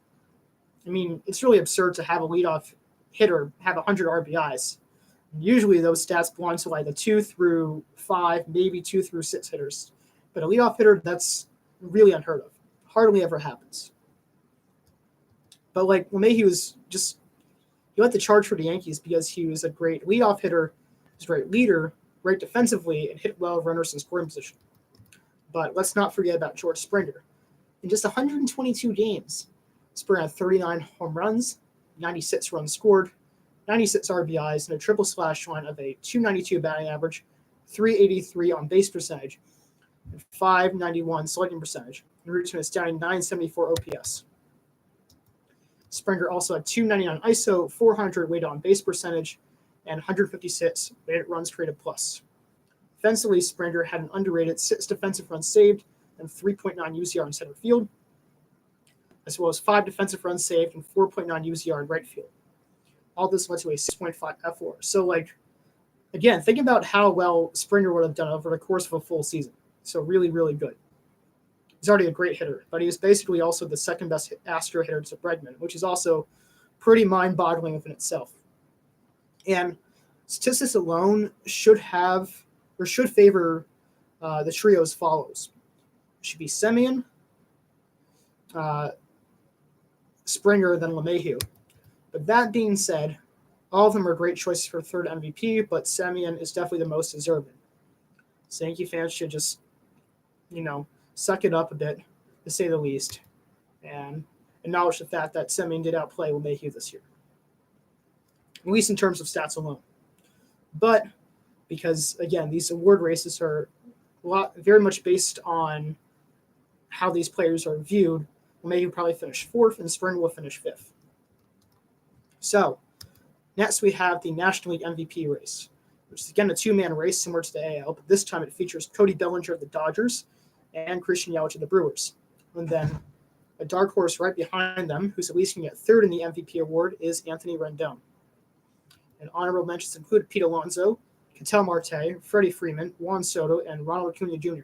I mean, it's really absurd to have a leadoff hitter have 100 RBIs. Usually those stats belong to like the 2 through 5, maybe 2 through 6 hitters. But a leadoff hitter, that's really unheard of. Hardly ever happens. But like LeMahieu he led the charge for the Yankees because he was a great leadoff hitter, he was a great leader, right defensively, and hit well runners in scoring position. But let's not forget about George Springer. In just 122 games, Springer had 39 home runs, 96 runs scored, 96 RBIs, and a triple slash line of a 292 batting average, 383 on base percentage, and 591 slugging percentage, and route to an astounding 974 OPS. Springer also had 299 ISO, 400 weighted on base percentage, and 156 weighted runs created plus. Defensively, Springer had an underrated 6 defensive runs saved and 3.9 UZR in center field, as well as 5 defensive runs saved and 4.9 UZR in right field. All this led to a 6.5 F4. So, again, think about how well Springer would have done over the course of a full season. So really, really good. He's already a great hitter, but he was basically also the second best Astro hitter to Bregman, which is also pretty mind-boggling within itself. And statistics alone should favor the trio as follows. It should be Semien, Springer, then LeMahieu. But that being said, all of them are great choices for third MVP, but Semien is definitely the most deserving. So Yankee fans should just, suck it up a bit, to say the least, and acknowledge the fact that Semien did outplay LeMahieu this year, at least in terms of stats alone. But because, again, these award races are very much based on how these players are viewed, LeMahieu probably finish 4th, and Springer will finish 5th. So, next we have the National League MVP race, which is again a 2-man race similar to the AL, but this time it features Cody Bellinger of the Dodgers and Christian Yelich of the Brewers. And then a dark horse right behind them, who's at least going to get 3rd in the MVP award, is Anthony Rendon. And honorable mentions include Pete Alonso, Ketel Marte, Freddie Freeman, Juan Soto, and Ronald Acuna Jr.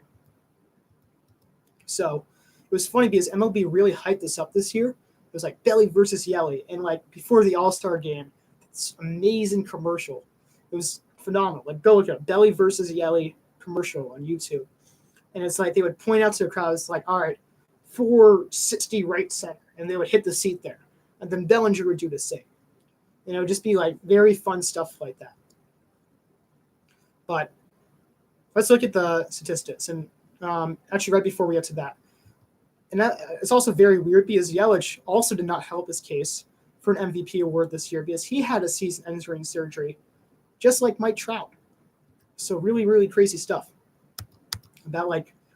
So it was funny because MLB really hyped this up this year. It was like Belly versus Yelly, and before the All-Star game, this amazing commercial. It was phenomenal. Go look at Belly versus Yelly commercial on YouTube. And it's they would point out to the crowd, it's all right, 460 right center, and they would hit the seat there. And then Bellinger would do the same. It would just be very fun stuff like that. But let's look at the statistics. And actually, right before we get to that, and that it's also very weird because Yelich also did not help his case for an MVP award this year because he had a season-ending surgery, just like Mike Trout. So really, really crazy stuff about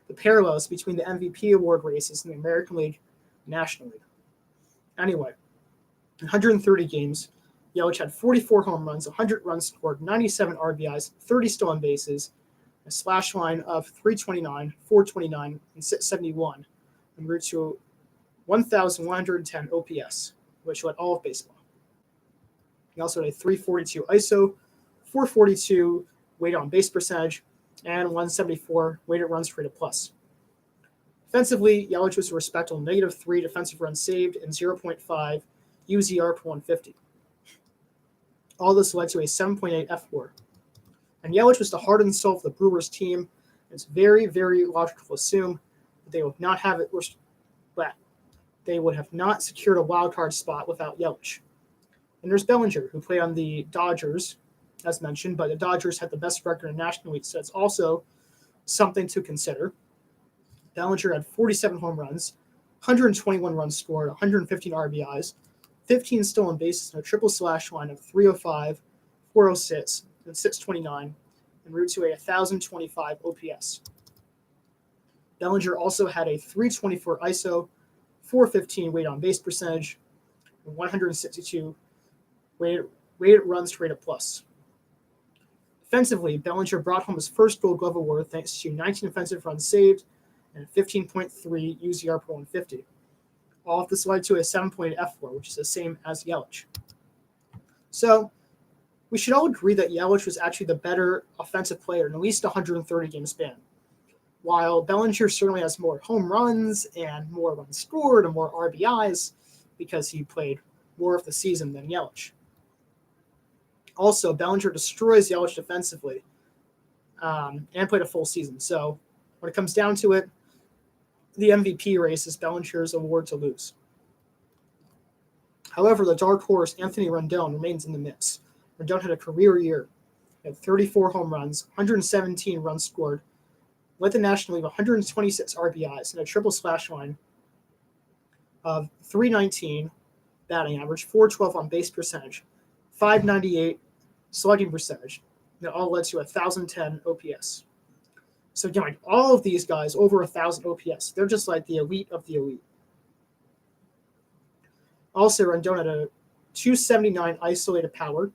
the parallels between the MVP award races in the American League and National League. Anyway, in 130 games, Yelich had 44 home runs, 100 runs scored, 97 RBIs, 30 stolen bases, a slash line of 329, 429, and 671, en route to 1,110 OPS, which led all of baseball. He also had a 342 ISO, 442 weighted on base percentage, and 174 weighted runs created plus. Defensively, Yelich was a respectable -3 defensive runs saved and 0.5 UZR per 150. All this led to a 7.8 F4. And Yelich was the heart and soul of the Brewers team. It's very, very logical to assume that they would not have they would have not secured a wild card spot without Yelich. And there's Bellinger, who played on the Dodgers, as mentioned, but the Dodgers had the best record in the National League, so it's also something to consider. Bellinger had 47 home runs, 121 runs scored, 115 RBIs, 15 stolen bases, and a triple slash line of 305, 406, and 629, en route to a 1,025 OPS. Bellinger also had a 324 ISO, 415 weighted on base percentage, and 162 weighted runs created plus. Defensively, Bellinger brought home his first Gold Glove award thanks to 19 defensive runs saved and 15.3 UZR per 150. All of this led to a 7.8 F4, which is the same as Yelich. So we should all agree that Yelich was actually the better offensive player in at least a 130-game span. While Bellinger certainly has more home runs and more runs scored and more RBIs because he played more of the season than Yelich. Also, Bellinger destroys Yelich defensively and played a full season. So when it comes down to it, the MVP race is Bellinger's award to lose. However, the dark horse Anthony Rendon remains in the mix. Rendon had a career year. He had 34 home runs, 117 runs scored, led the National League 126 RBIs, and a triple slash line of 319 batting average, 412 on base percentage, 598 slugging percentage. That all led to 1,010 OPS. So again, like all of these guys over 1,000 OPS. They're just like the elite of the elite. Also, Rendon had a 279 isolated power,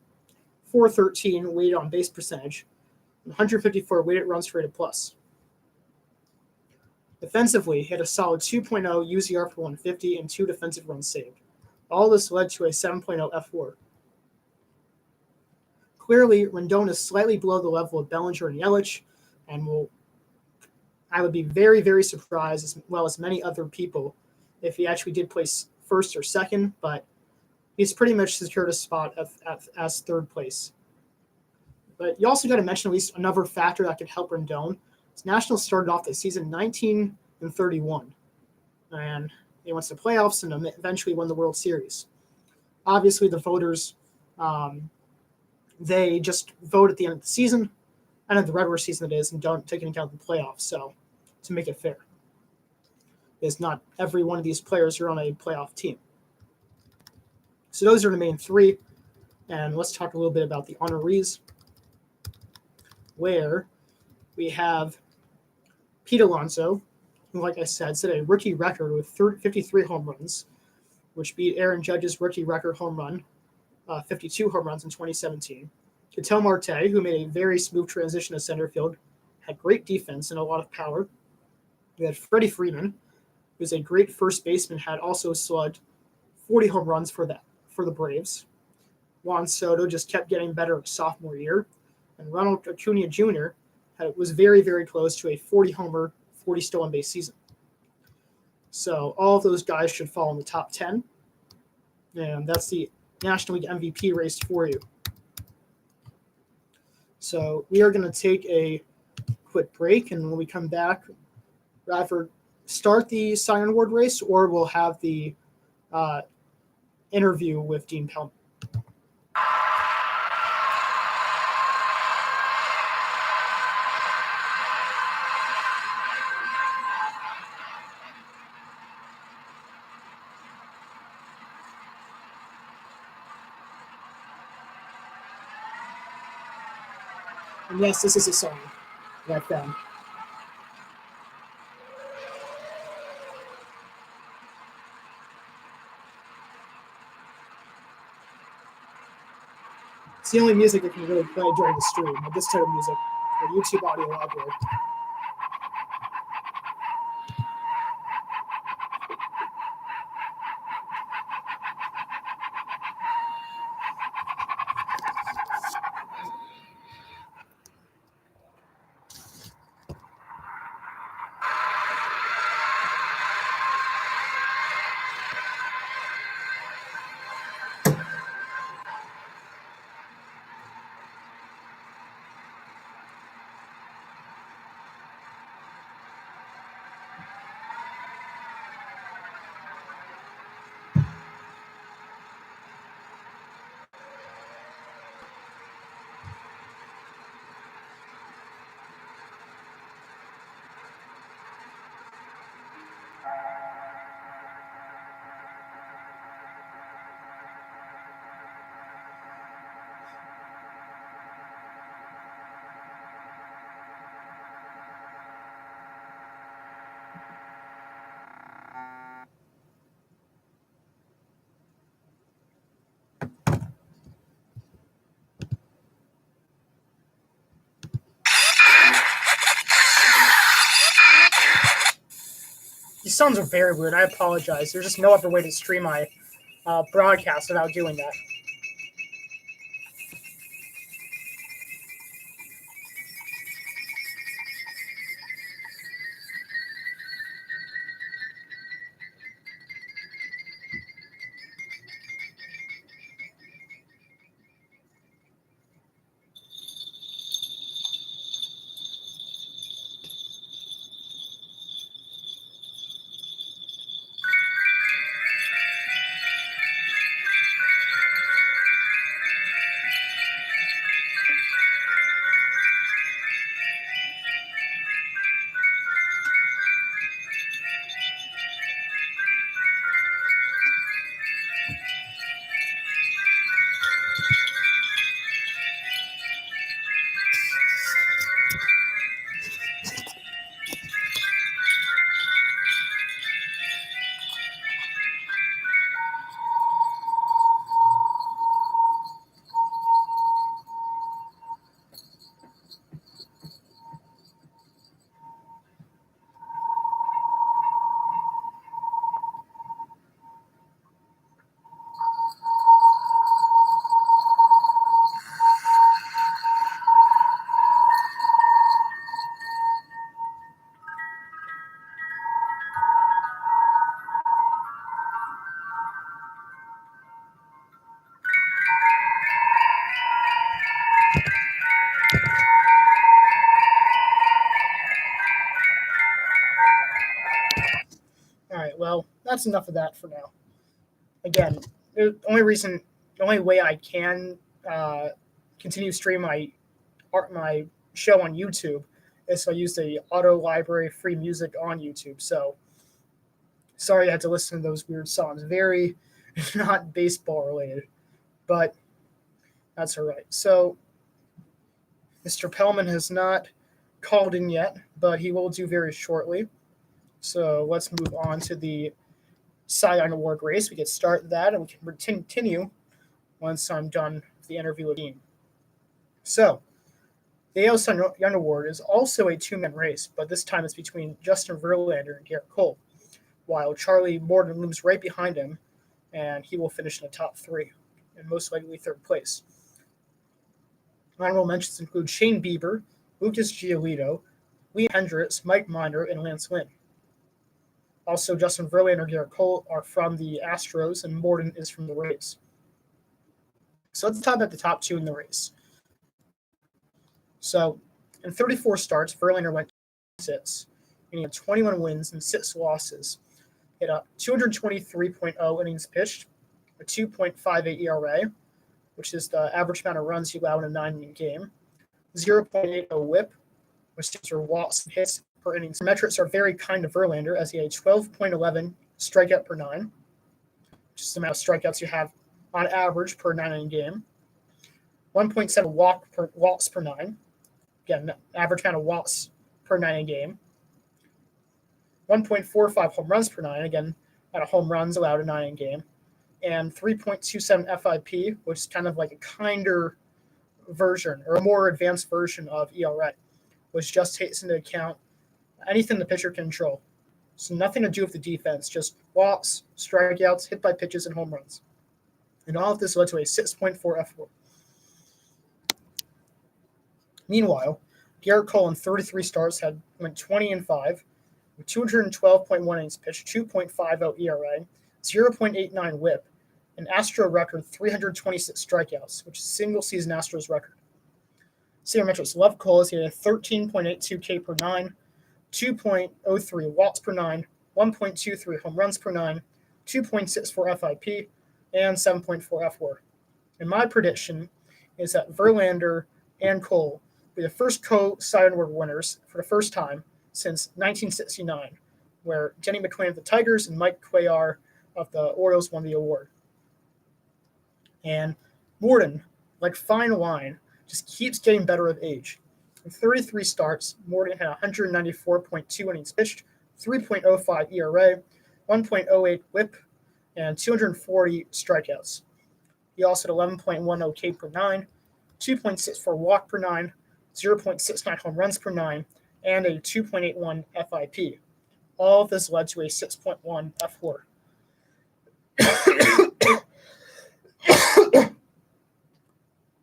413 weighted on base percentage, and 154 weighted runs rated plus. Defensively, he had a solid 2.0 UZR for 150 and 2 defensive runs saved. All this led to a 7.0 F4. Clearly, Rendon is slightly below the level of Bellinger and Yelich, and I would be very, very surprised, as well as many other people, if he actually did place first or second, but he's pretty much secured a spot as third place. But you also got to mention at least another factor that could help Rendon. His Nationals started off the season 19-31, and they went to the playoffs and eventually won the World Series. Obviously, the voters, they just vote at the end of the season, and at the regular season it is, and don't take into account the playoffs. So, to make it fair, because not every one of these players are on a playoff team. So those are the main three, and let's talk a little bit about the honorees, where we have Pete Alonso, who, like I said, set a rookie record with 53 home runs, which beat Aaron Judge's rookie record home run, 52 home runs in 2017. Ketel Marte, who made a very smooth transition to center field, had great defense and a lot of power. We had Freddie Freeman, who's a great first baseman, had also slugged 40 home runs for the Braves. Juan Soto just kept getting better his sophomore year. And Ronald Acuna Jr. Was very, very close to a 40-homer, 40 stolen base season. So all of those guys should fall in the top 10. And that's the National League MVP race for you. So we are going to take a quick break, and when we come back, either start the Cy Young Award race or we'll have the interview with Dean Pellman. And yes, this is a song like them. It's the only music that can really play during the stream, like this type of music, the YouTube audio library. These sounds are very weird. I apologize. There's just no other way to stream my broadcast without doing that. that's enough of that for now. Again, the only way I can continue stream my show on YouTube is I use the auto library free music on YouTube. So sorry I had to listen to those weird songs. Very not baseball related, but that's all right. So Mr. Pellman has not called in yet, but he will do very shortly. So let's move on to the Cy Young Award race. We can start that, and we can continue once I'm done with the interview with Dean. So the AL Cy Young Award is also a two-man race, but this time it's between Justin Verlander and Garrett Cole, while Charlie Morton looms right behind him, and he will finish in the top three, and most likely third place. Honorable mentions include Shane Bieber, Lucas Giolito, Liam Hendricks, Mike Minor, and Lance Lynn. Also, Justin Verlander and Garrett Cole are from the Astros, and Morton is from the Rays. So let's talk about the top two in the race. So, in 34 starts, Verlander went 6, and he had 21 wins and 6 losses. He had a 223.0 innings pitched, a 2.58 ERA, which is the average amount of runs you allow in a 9-inning game, 0.80 whip, which stands for walks and hits per inning. The metrics are very kind to Verlander, as he had 12.11 strikeout per 9, which is the amount of strikeouts you have on average per 9-inning game, 1.7 walks per 9, again, average amount of walks per 9-inning game, 1.45 home runs per 9, again, amount of home runs allowed in a 9-inning game, and 3.27 FIP, which is kind of like a kinder version or a more advanced version of ERA, which just takes into account anything the pitcher can control. So nothing to do with the defense, just walks, strikeouts, hit by pitches, and home runs. And all of this led to a 6.4 F4. Meanwhile, Garrett Cole in 33 starts went 20-5 with 212.1 innings pitched, 2.50 ERA, 0.89 whip, an Astro record 326 strikeouts, which is single-season Astros record. Sabermetrics love Cole as he had a 13.82 K per 9, 2.03 walks per 9, 1.23 home runs per 9, 2.64 FIP, and 7.4 F4. And my prediction is that Verlander and Cole will be the first co-Cy Young Award winners for the first time since 1969, where Denny McClain of the Tigers and Mike Cuellar of the Orioles won the award. And Morton, like fine wine, just keeps getting better with age. In 33 starts, Morton had 194.2 innings pitched, 3.05 ERA, 1.08 whip, and 240 strikeouts. He also had 11.10 K per 9, 2.64 walk per 9, 0.69 home runs per 9, and a 2.81 FIP. All of this led to a 6.1 F4.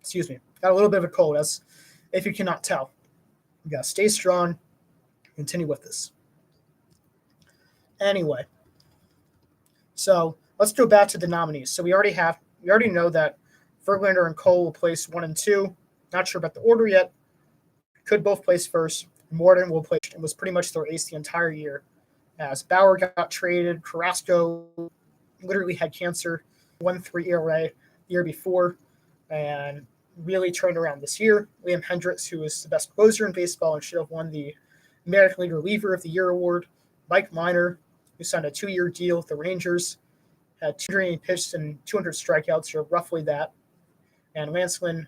Excuse me. Got a little bit of a cold, as if you cannot tell. You gotta stay strong. Continue with this. Anyway, so let's go back to the nominees. So we already know that Verlander and Cole will place 1 and 2. Not sure about the order yet. Could both place first. Morton will place and was pretty much their ace the entire year. As Bauer got traded, Carrasco literally had cancer, 1.3 ERA the year before, and really turned around this year. Liam Hendricks, who is the best closer in baseball and should have won the American League Reliever of the Year award. Mike Minor, who signed a 2-year deal with the Rangers, had 200 pitched and 200 strikeouts, or roughly that. And Lance Lynn,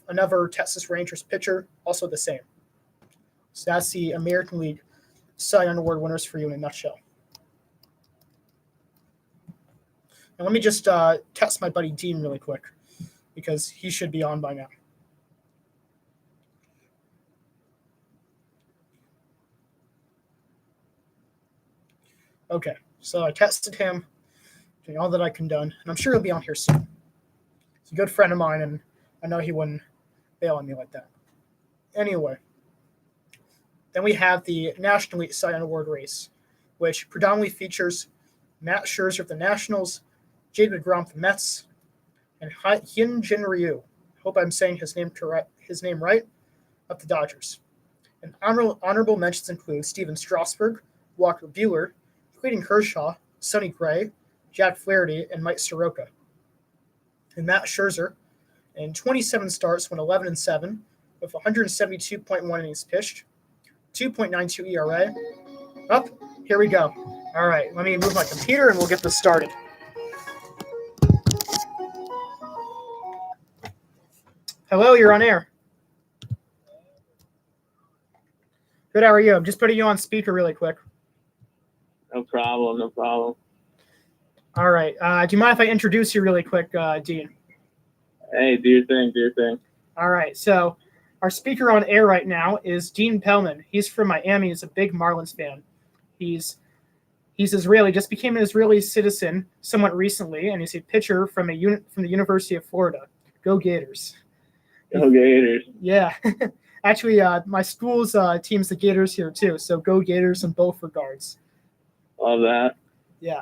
another Texas Rangers pitcher, also the same. So that's the American League Cy Young Award winners for you in a nutshell. And let me just text my buddy Dean really quick, because he should be on by now. Okay, so I texted him, doing all that I can done, and I'm sure he'll be on here soon. He's a good friend of mine, and I know he wouldn't bail on me like that. Anyway, then we have the National League Cy Young Award race, which predominantly features Matt Scherzer of the Nationals, Jade DeGrom of the Mets, and Hyun-Jin Ryu, hope I'm saying his name right, of the Dodgers. And honorable mentions include Steven Strasburg, Walker Buehler, Clayton Kershaw, Sonny Gray, Jack Flaherty, and Mike Soroka. And Matt Scherzer, in 27 starts, went 11-7 with 172.1 innings pitched, 2.92 ERA. Up, here we go. All right, let me move my computer and we'll get this started. Hello, you're on air. Good, how are you? I'm just putting you on speaker really quick. No problem. All right. Do you mind if I introduce you really quick, Dean? Hey, do your thing. All right. So our speaker on air right now is Dean Pellman. He's from Miami. He's a big Marlins fan. He's Israeli, just became an Israeli citizen somewhat recently, and he's a pitcher from the University of Florida. Go Gators. Go Gators. Yeah. Actually, my school's team's the Gators here too, so go Gators in both regards. Love that. Yeah.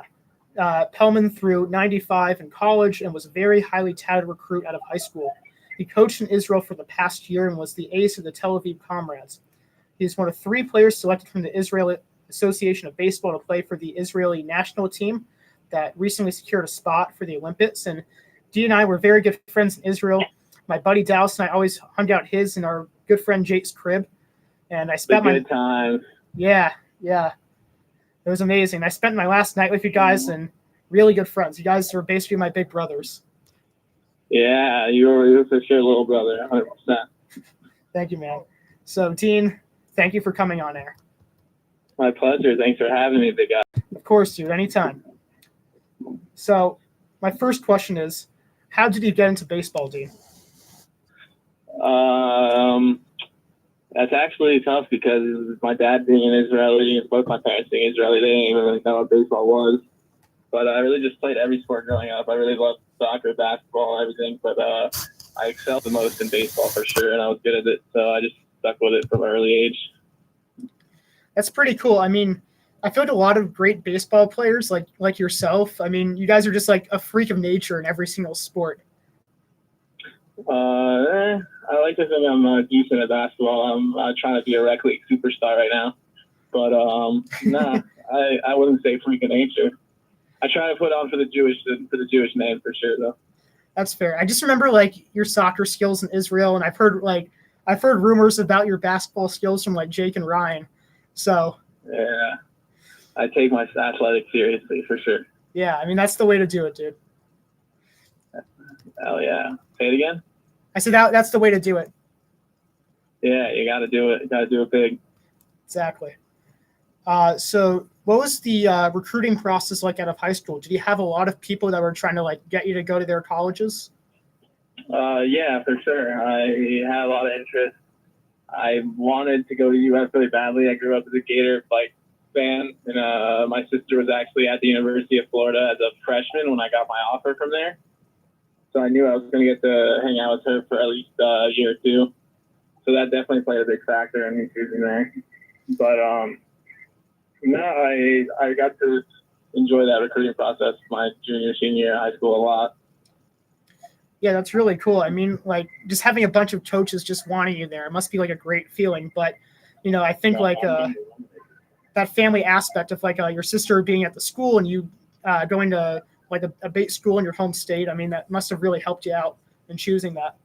Pellman threw 95 in college and was a very highly touted recruit out of high school. He coached in Israel for the past year and was the ace of the Tel Aviv Comrades. He's one of 3 players selected from the Israeli Association of Baseball to play for the Israeli national team that recently secured a spot for the Olympics. And Dee and I were very good friends in Israel. My buddy Dallas and I always hung out his and our good friend Jake's crib. And I spent good time. Yeah. It was amazing. I spent my last night with you guys and really good friends. You guys are basically my big brothers. Yeah, you're for sure little brother, 100%. Thank you, man. So, Dean, thank you for coming on air. My pleasure. Thanks for having me, big guy. Of course, dude. Anytime. So, my first question is, how did you get into baseball, Dean? That's actually tough because my dad being an Israeli and both my parents being Israeli, they didn't even really know what baseball was. But I really just played every sport growing up. I really loved soccer, basketball, everything. But I excelled the most in baseball for sure, and I was good at it. So I just stuck with it from an early age. That's pretty cool. I mean, I feel like a lot of great baseball players like yourself. I mean, you guys are just like a freak of nature in every single sport. I like to think I'm decent at basketball. I'm trying to be a rec league superstar right now, but nah, I wouldn't say freak of nature. I try to put on for the Jewish name for sure, though. That's fair. I just remember like your soccer skills in Israel, and I've heard rumors about your basketball skills from like Jake and Ryan. So yeah, I take my athletics seriously for sure. Yeah, I mean that's the way to do it, dude. Hell yeah! Say it again. I said that's the way to do it. Yeah, you got to do it. You got to do it big. Exactly. So what was the recruiting process like out of high school? Did you have a lot of people that were trying to like get you to go to their colleges? Yeah, for sure. I had a lot of interest. I wanted to go to UF really badly. I grew up as a Gator fan, and my sister was actually at the University of Florida as a freshman when I got my offer from there. So I knew I was going to get to hang out with her for at least a year or two. So that definitely played a big factor in me choosing there. But no, I got to enjoy that recruiting process my junior, senior year of high school a lot. Yeah, that's really cool. I mean, like just having a bunch of coaches just wanting you there, it must be like a great feeling. But, I think that family aspect of your sister being at the school and you going to like a bait school in your home state, I mean, that must have really helped you out in choosing that.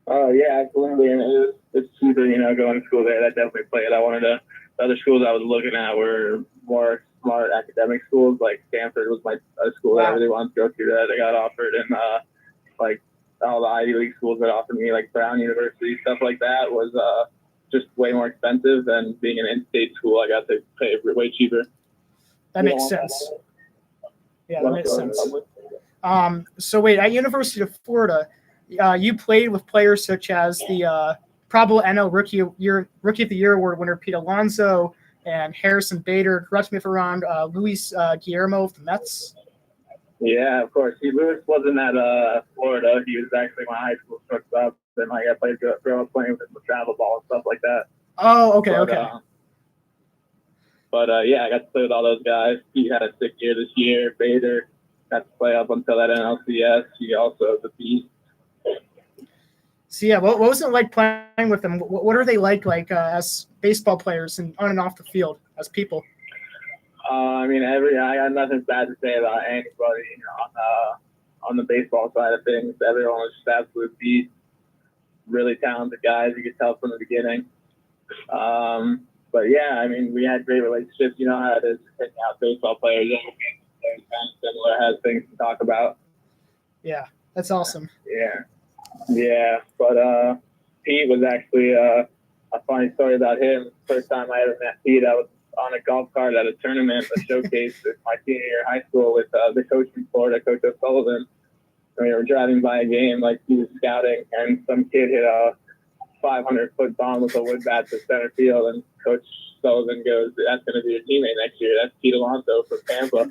Oh, yeah, absolutely. And it's super, going to school there. That definitely played. The other schools I was looking at were more smart academic schools. Like Stanford was a school that I really wanted to go to that I got offered. And all the Ivy League schools that offered me, like Brown University, stuff like that, was just way more expensive than being an in-state school. I got to pay way cheaper. That makes sense. Yeah, that makes sense. So wait, at University of Florida, you played with players such as the probable NL Rookie of the Year award winner Pete Alonso and Harrison Bader. Correct me if I'm wrong. Luis Guillermo of the Mets. Yeah, of course. Luis wasn't at Florida. He was actually my high school shortstop, and I grew up playing with him with travel ball and stuff like that. Oh, okay. Yeah, I got to play with all those guys. He had a sick year this year. Bader got to play up until that NLCS. He also is a beast. So yeah, what was it like playing with them? What are they like as baseball players and on and off the field as people? I mean, I got nothing bad to say about anybody on the baseball side of things. Everyone was just absolute beasts, really talented guys. You could tell from the beginning. But yeah, I mean, we had great relationships. You know how it is picking out baseball players. They're kind of similar, has things to talk about. Yeah, that's awesome. Yeah. But Pete was actually a funny story about him. First time I ever met Pete, I was on a golf cart at a tournament, a showcase with my senior year in high school with the coach from Florida, Coach O'Sullivan. And we were driving by a game, like he was scouting, and some kid hit a 500-foot bomb with a wood bat to center field, and Coach Sullivan goes, "That's going to be your teammate next year. That's Pete Alonso from Tampa."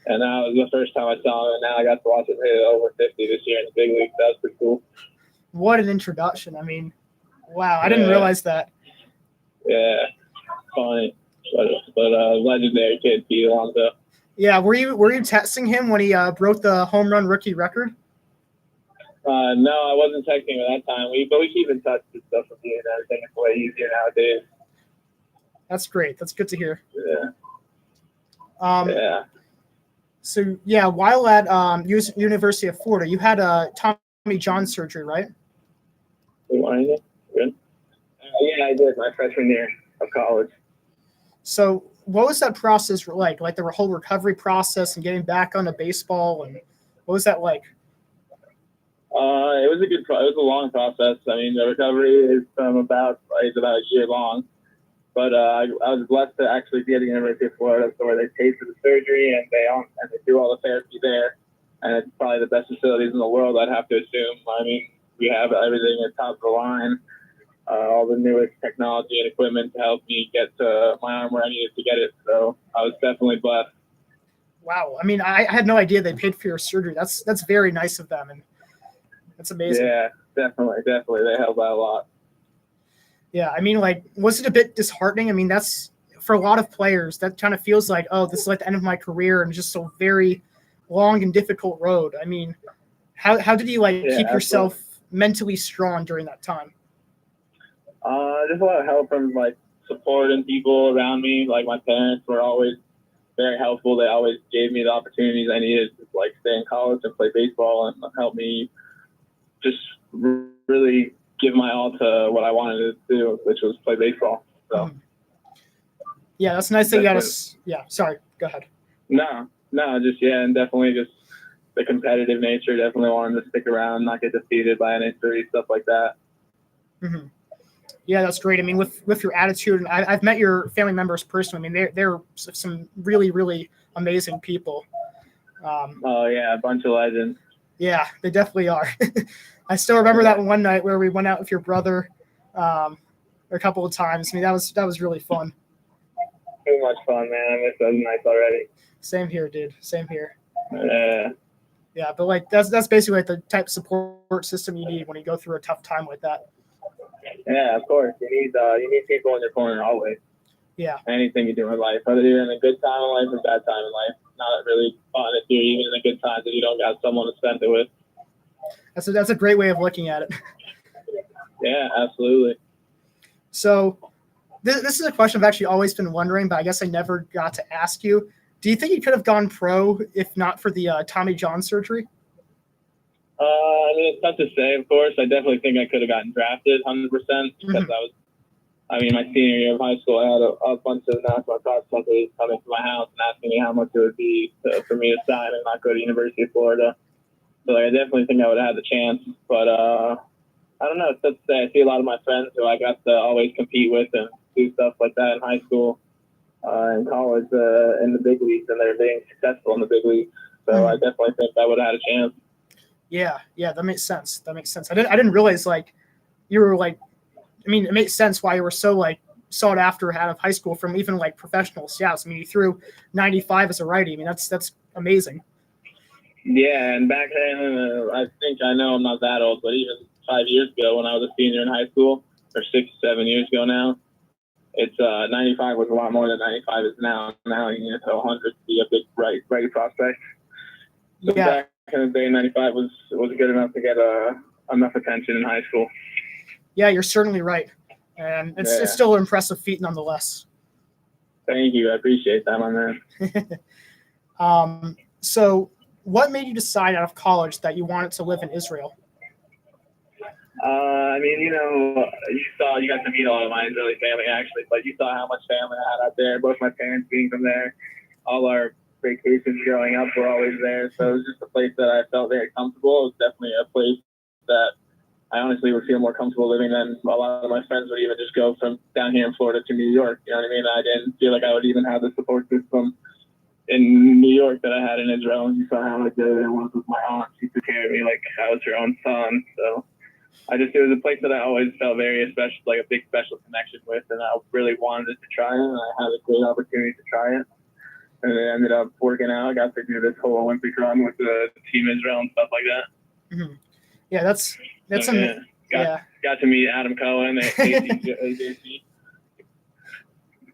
And that was the first time I saw him, and now I got to watch him hit over 50 this year in the big leagues. That was pretty cool. What an introduction. I mean, wow, I didn't realize that. Yeah, funny. But legendary kid, Pete Alonso. Yeah, were you texting him when he broke the home run rookie record? No, I wasn't texting him at that time. But we keep in touch with stuff with you and everything. It's way easier nowadays. That's great. That's good to hear. Yeah. Yeah. So yeah, while at University of Florida, you had a Tommy John surgery, right? Good. Yeah, I did my freshman year of college. So what was that process like? Like the whole recovery process and getting back onto baseball, and what was that like? It was it was a long process. I mean, the recovery is about a year long. But I was blessed to actually be at the University of Florida, so where they pay for the surgery and they do all the therapy there, and it's probably the best facilities in the world. I'd have to assume. I mean, we have everything at top of the line, all the newest technology and equipment to help me get to my arm where I needed to get it. So I was definitely blessed. Wow, I mean, I had no idea they paid for your surgery. That's very nice of them, and that's amazing. Yeah, definitely, they helped out a lot. Yeah, I mean, like, was it a bit disheartening? I mean, that's for a lot of players, that kind of feels like, oh, this is like the end of my career and just a very long and difficult road. I mean, how did you keep yourself mentally strong during that time? Just a lot of help from support and people around me. Like my parents were always very helpful. They always gave me the opportunities I needed to stay in college and play baseball and help me just really give my all to what I wanted to do, which was play baseball. So, yeah, that's nice that you got us. Yeah, sorry, go ahead. No, and definitely just the competitive nature. Definitely wanted to stick around, not get defeated by an injury, stuff like that. Mm-hmm. Yeah, that's great. I mean, with your attitude, and I've met your family members personally. I mean, they're some really, really amazing people. Oh yeah, a bunch of legends. Yeah, they definitely are. I still remember that one night where we went out with your brother a couple of times. I mean, that was really fun. Too much fun, man. I miss those nights already. Same here, dude. Same here. Yeah. Yeah, but that's basically the type of support system you need when you go through a tough time like that. Yeah, of course. You need people in your corner always. Yeah. Anything you do in life, whether you're in a good time in life or bad time in life, not really fun if you're even in a good time if you don't got someone to spend it with. That's a great way of looking at it. Yeah, absolutely. So this is a question I've actually always been wondering, but I guess I never got to ask you. Do you think you could have gone pro if not for the Tommy John surgery? I mean, it's tough to say, of course. I definitely think I could have gotten drafted 100% because my senior year of high school, I had a bunch of national cross-country coming to my house and asking me how much it would be for me to sign and not go to University of Florida. So I definitely think I would have had the chance. But I don't know. It's tough to say. I see a lot of my friends who I got to always compete with and do stuff like that in high school and college in the big leagues, and they're being successful in the big leagues. So I definitely think I would have had a chance. Yeah, that makes sense. I didn't realize you were I mean, it makes sense why you were so sought after out of high school from even professional scouts. I mean, you threw 95 as a righty. I mean, that's amazing. Yeah, and back then, I think I know I'm not that old, but even 5 years ago when I was a senior in high school, or 6, 7 years ago now, it's 95 was a lot more than 95 is now. Now you need to 100 to be a big righty prospect. So back in the day, 95 was good enough to get enough attention in high school. Yeah, you're certainly right, and it's still an impressive feat nonetheless. Thank you. I appreciate that, my man. So what made you decide out of college that you wanted to live in Israel? I mean, you got to meet all of my Israeli family actually, but you saw how much family I had out there. Both my parents being from there, all our vacations growing up were always there. So it was just a place that I felt very comfortable. It was definitely a place that I honestly would feel more comfortable living than a lot of my friends would even just go from down here in Florida to New York. You know what I mean? I didn't feel like I would even have the support system in New York that I had in Israel. And you saw how good it was with my aunt. She took care of me like I was her own son. So it was a place that I always felt very special, like a big special connection with, and I really wanted to try it, and I had a great opportunity to try it, and it ended up working out. I got to do this whole Olympic run with the Team Israel and stuff like that. Mm-hmm. Yeah, that's got to meet Adam Cohen at AJC.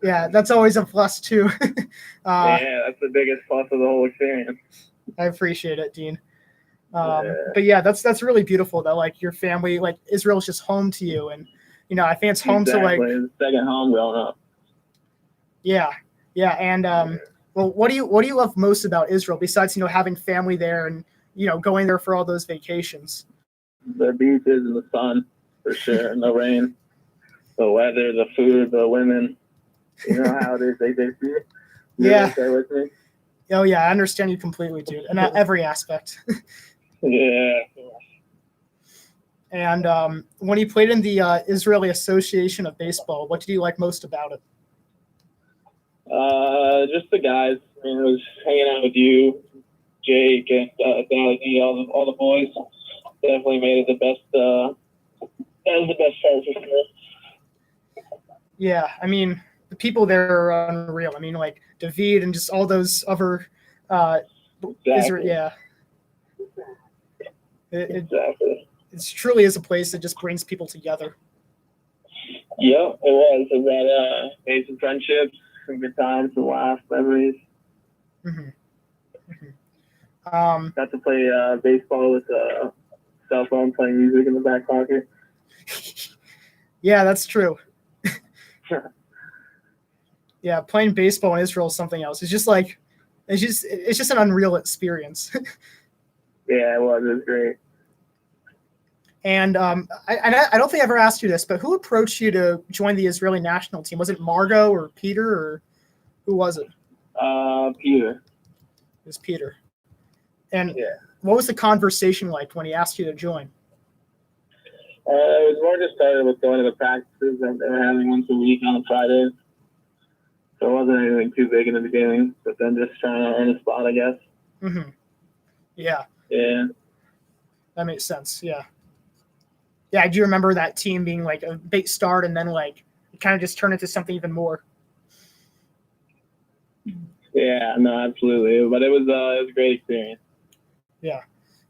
Yeah, that's always a plus too. Yeah, that's the biggest plus of the whole experience. I appreciate it, Dean. But yeah, that's really beautiful that like your family, like Israel's just home to you, and I think it's home to like it's second home growing up. Yeah, and well, what do you love most about Israel besides having family there and going there for all those vacations? The beaches and the sun, for sure, and the rain, the weather, the food, the women. You know how it is, AJC? Yeah. There with me? Oh yeah, I understand you completely, dude, and every aspect. Yeah. And when you played in the Israeli Association of Baseball, what did you like most about it? Just the guys. I mean, it was hanging out with you, Jake, and all the boys. Definitely made it the best. That was the best part for sure. Yeah, I mean, the people there are unreal. I mean, like David and just all those other Exactly. Yeah. Exactly. It truly is a place that just brings people together. Yep, it was. It made some friendships, some good times, some laughs, memories. Mm-hmm. Mm-hmm. Got to play baseball with a cell phone, playing music in the back pocket. Yeah, that's true. Yeah, playing baseball in Israel is something else. It's just an unreal experience. Yeah, it was. It was great. And I don't think I ever asked you this, but who approached you to join the Israeli national team? Was it Margot or Peter, or who was it? Peter. It was Peter. And yeah. What was the conversation like when he asked you to join? It was more just started with going to the practices that they were having once a week on Fridays. So it wasn't anything too big in the beginning, but then just trying to earn a spot, I guess. Mm-hmm. Yeah. Yeah. That makes sense. Yeah. Yeah, I do remember that team being like a big start, and then like it kind of just turned into something even more. Yeah, no, absolutely. But it was a great experience. Yeah.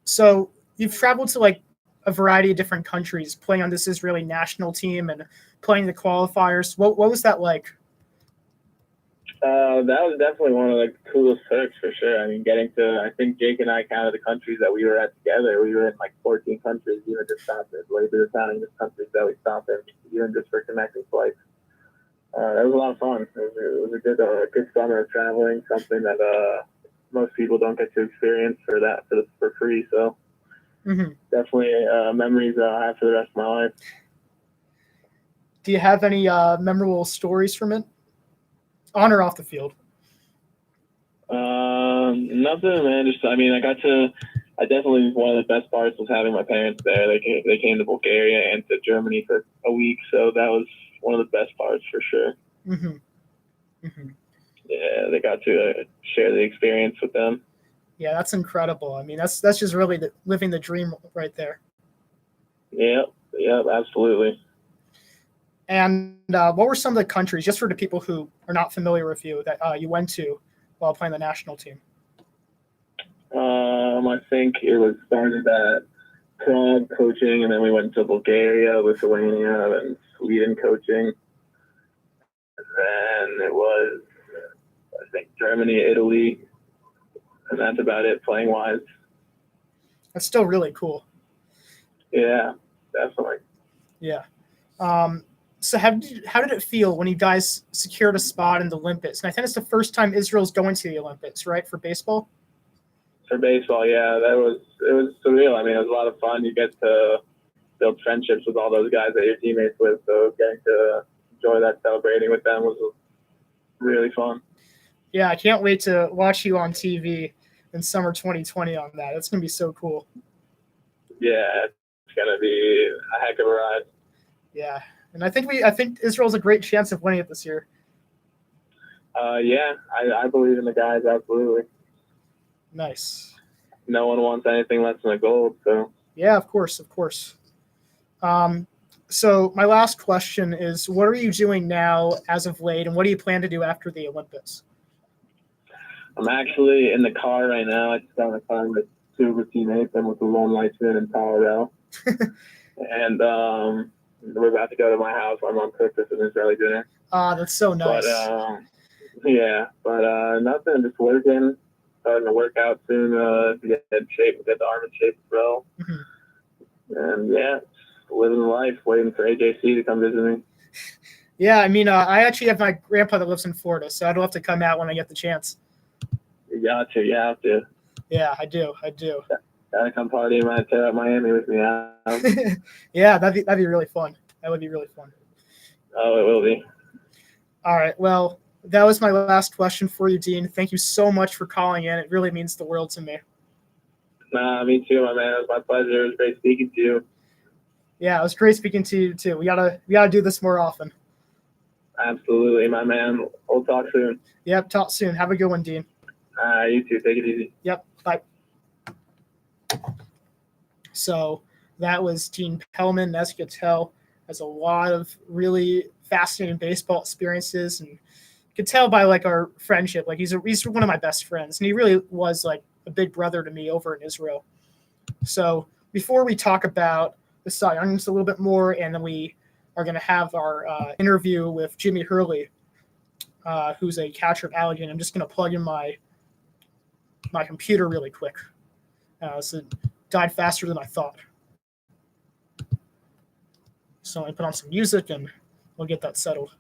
So you've traveled to like a variety of different countries, playing on this Israeli national team and playing the qualifiers. What was that like? That was definitely one of the coolest perks for sure. I mean, I think Jake and I counted the countries that we were at together. We were in like 14 countries, even just stopping, later counting the countries that we stopped in, even just for connecting flights. It was a lot of fun. It was a good summer of traveling, something that most people don't get to experience for free. So definitely memories I have for the rest of my life. Do you have any memorable stories from it, on or off the field? Nothing, man. I definitely, one of the best parts was having my parents there. They came to Bulgaria and to Germany for a week, so that was one of the best parts for sure. Mm-hmm. Mm-hmm. Yeah, they got to share the experience with them. Yeah, that's incredible. I mean, that's just really living the dream right there. Yeah, absolutely. And what were some of the countries, just for the people who are not familiar with you, that you went to while playing the national team? I think it was started at Prague coaching, and then we went to Bulgaria, Lithuania, and Sweden coaching. And then it was, I think, Germany, Italy, and that's about it playing wise. That's still really cool. Yeah, definitely. Yeah. So how did it feel when you guys secured a spot in the Olympics? And I think it's the first time Israel's going to the Olympics, right, for baseball? For baseball, yeah, it was surreal. I mean, it was a lot of fun. You get to build friendships with all those guys that you're teammates with. So getting to enjoy that celebrating with them was really fun. Yeah, I can't wait to watch you on TV in summer 2020 on that. It's gonna be so cool. Yeah, it's gonna be a heck of a ride. Yeah, and I think Israel's a great chance of winning it this year. Yeah, I believe in the guys absolutely. Nice. No one wants anything less than a gold. So Yeah, of course. So my last question is, what are you doing now as of late, and what do you plan to do after the Olympics? I'm actually in the car right now. I just got in the car with two of the teammates. I'm with the lone lightsman in Colorado. And we're about to go to my house. My mom cooked us an Israeli dinner. That's so nice. But nothing. Just working. Starting to work out soon to get in shape, get the arm in shape as well. Mm-hmm. And yeah, living life, waiting for AJC to come visit me. Yeah, I mean, I actually have my grandpa that lives in Florida, so I'd love to come out when I get the chance. You got to. You have to. Yeah, I do. Gotta come party in Miami with me. Yeah, that'd be really fun. That would be really fun. Oh, it will be. All right. Well, that was my last question for you, Dean. Thank you so much for calling in. It really means the world to me. Nah, me too, my man. It was my pleasure. It was great speaking to you. Yeah, it was great speaking to you too. We gotta do this more often. Absolutely, my man. We'll talk soon. Yep, talk soon. Have a good one, Dean. You too. Take it easy. Yep, bye. So that was Dean Pellman. As you could tell, has a lot of really fascinating baseball experiences, and you could tell by like our friendship, like he's one of my best friends, and he really was like a big brother to me over in Israel. So before we talk about the Cy Youngs a little bit more, and then we are going to have our interview with Jimmy Hurley, who's a catcher at Allegan. I'm just going to plug in my computer really quick. So it died faster than I thought. So I put on some music and we'll get that settled.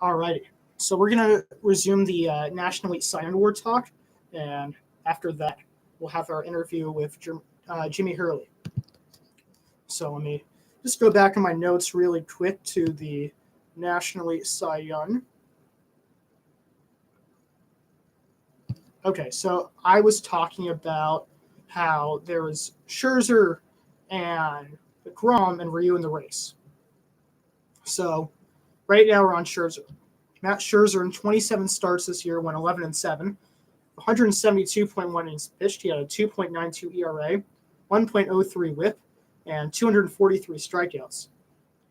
Alrighty, so we're gonna resume the National Elite Sign Award talk, and after that, we'll have our interview with Jimmy Hurley. So let me just go back in my notes really quick to the National Elite Cy Young. Okay, so I was talking about how there was Scherzer and Grom and Ryu in the race. So right now we're on Scherzer. Matt Scherzer in 27 starts this year went 11-7, 172.1 innings pitched. He had a 2.92 ERA, 1.03 WHIP, and 243 strikeouts.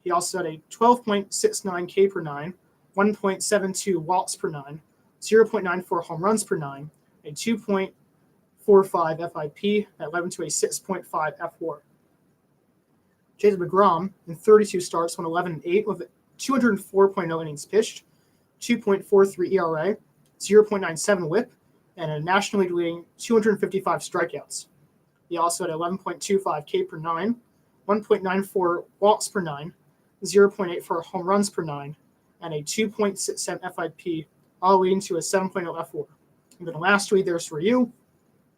He also had a 12.69 K per nine, 1.72 walks per nine, 0.94 home runs per nine, a 2.45 FIP that led him to a 6.5 F4. Jacob deGrom, in 32 starts, went 11-8 with 204.0 innings pitched, 2.43 ERA, 0.97 WHIP, and a National League leading 255 strikeouts. He also had 11.25 K per nine, 1.94 walks per nine, 0.84 home runs per nine, and a 2.67 FIP, all leading to a 7.0 F4. And then lastly, there's Ryu.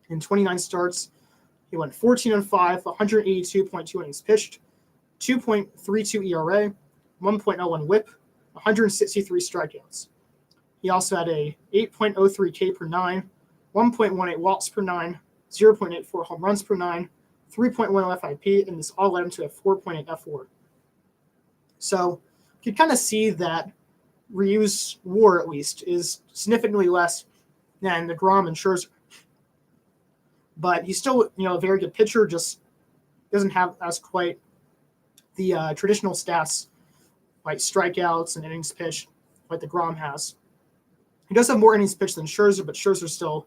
In 29 starts, he went 14-5, 182.2 innings pitched, 2.32 ERA, 1.01 WHIP, 163 strikeouts. He also had a 8.03 K per nine, 1.18 walks per nine, 0.84 home runs per nine, 3.10 FIP, and this all led him to a 4.8 F4. So you can kind of see that Ryu's WAR, at least, is significantly less than deGrom and Scherzer. But he's still, a very good pitcher, just doesn't have as quite the traditional stats like strikeouts and innings pitched like deGrom has. He does have more innings pitched than Scherzer, but Scherzer still,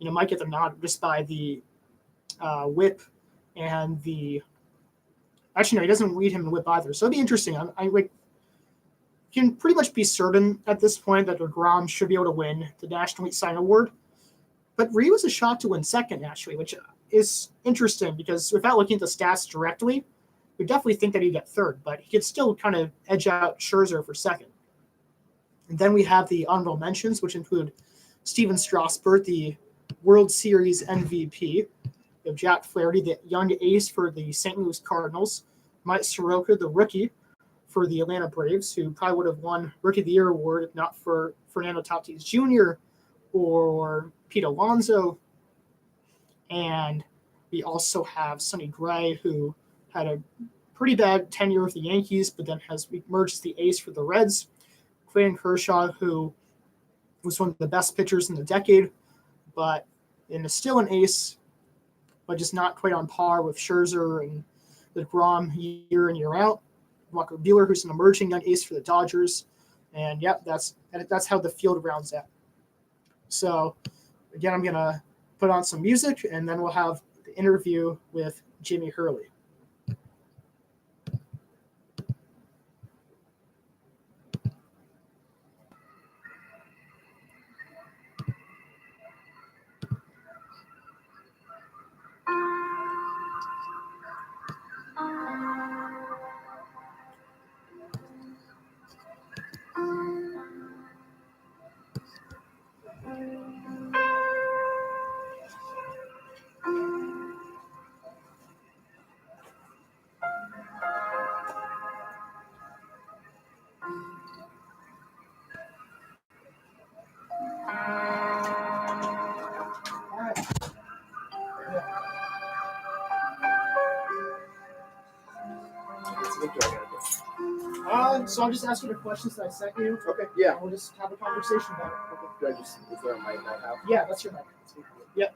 might get the nod just by the WHIP and the. Actually, no, he doesn't lead him in WHIP either. So it'd be interesting. I can pretty much be certain at this point that deGrom should be able to win the National League Sign Award. But Ryu has a shot to win second, actually, which is interesting because without looking at the stats directly, we definitely think that he'd get third, but he could still kind of edge out Scherzer for second. And then we have the honorable mentions, which include Steven Strasburg, the World Series MVP. We have Jack Flaherty, the young ace for the St. Louis Cardinals. Mike Soroka, the rookie for the Atlanta Braves, who probably would have won Rookie of the Year award if not for Fernando Tatis Jr. or Pete Alonso. And we also have Sonny Gray, who had a pretty bad tenure with the Yankees, but then has emerged as the ace for the Reds. Clayton Kershaw, who was one of the best pitchers in the decade, but is still an ace, but just not quite on par with Scherzer and deGrom year in, year out. Walker Buehler, who's an emerging young ace for the Dodgers. And, that's how the field rounds out. So, again, I'm going to put on some music, and then we'll have the interview with Jimmy Hurley. So I'll just ask you the questions that I sent you. Okay, yeah. And we'll just have a conversation about it. Okay. Is there a mic I have? Yeah, that's your mic. Yep.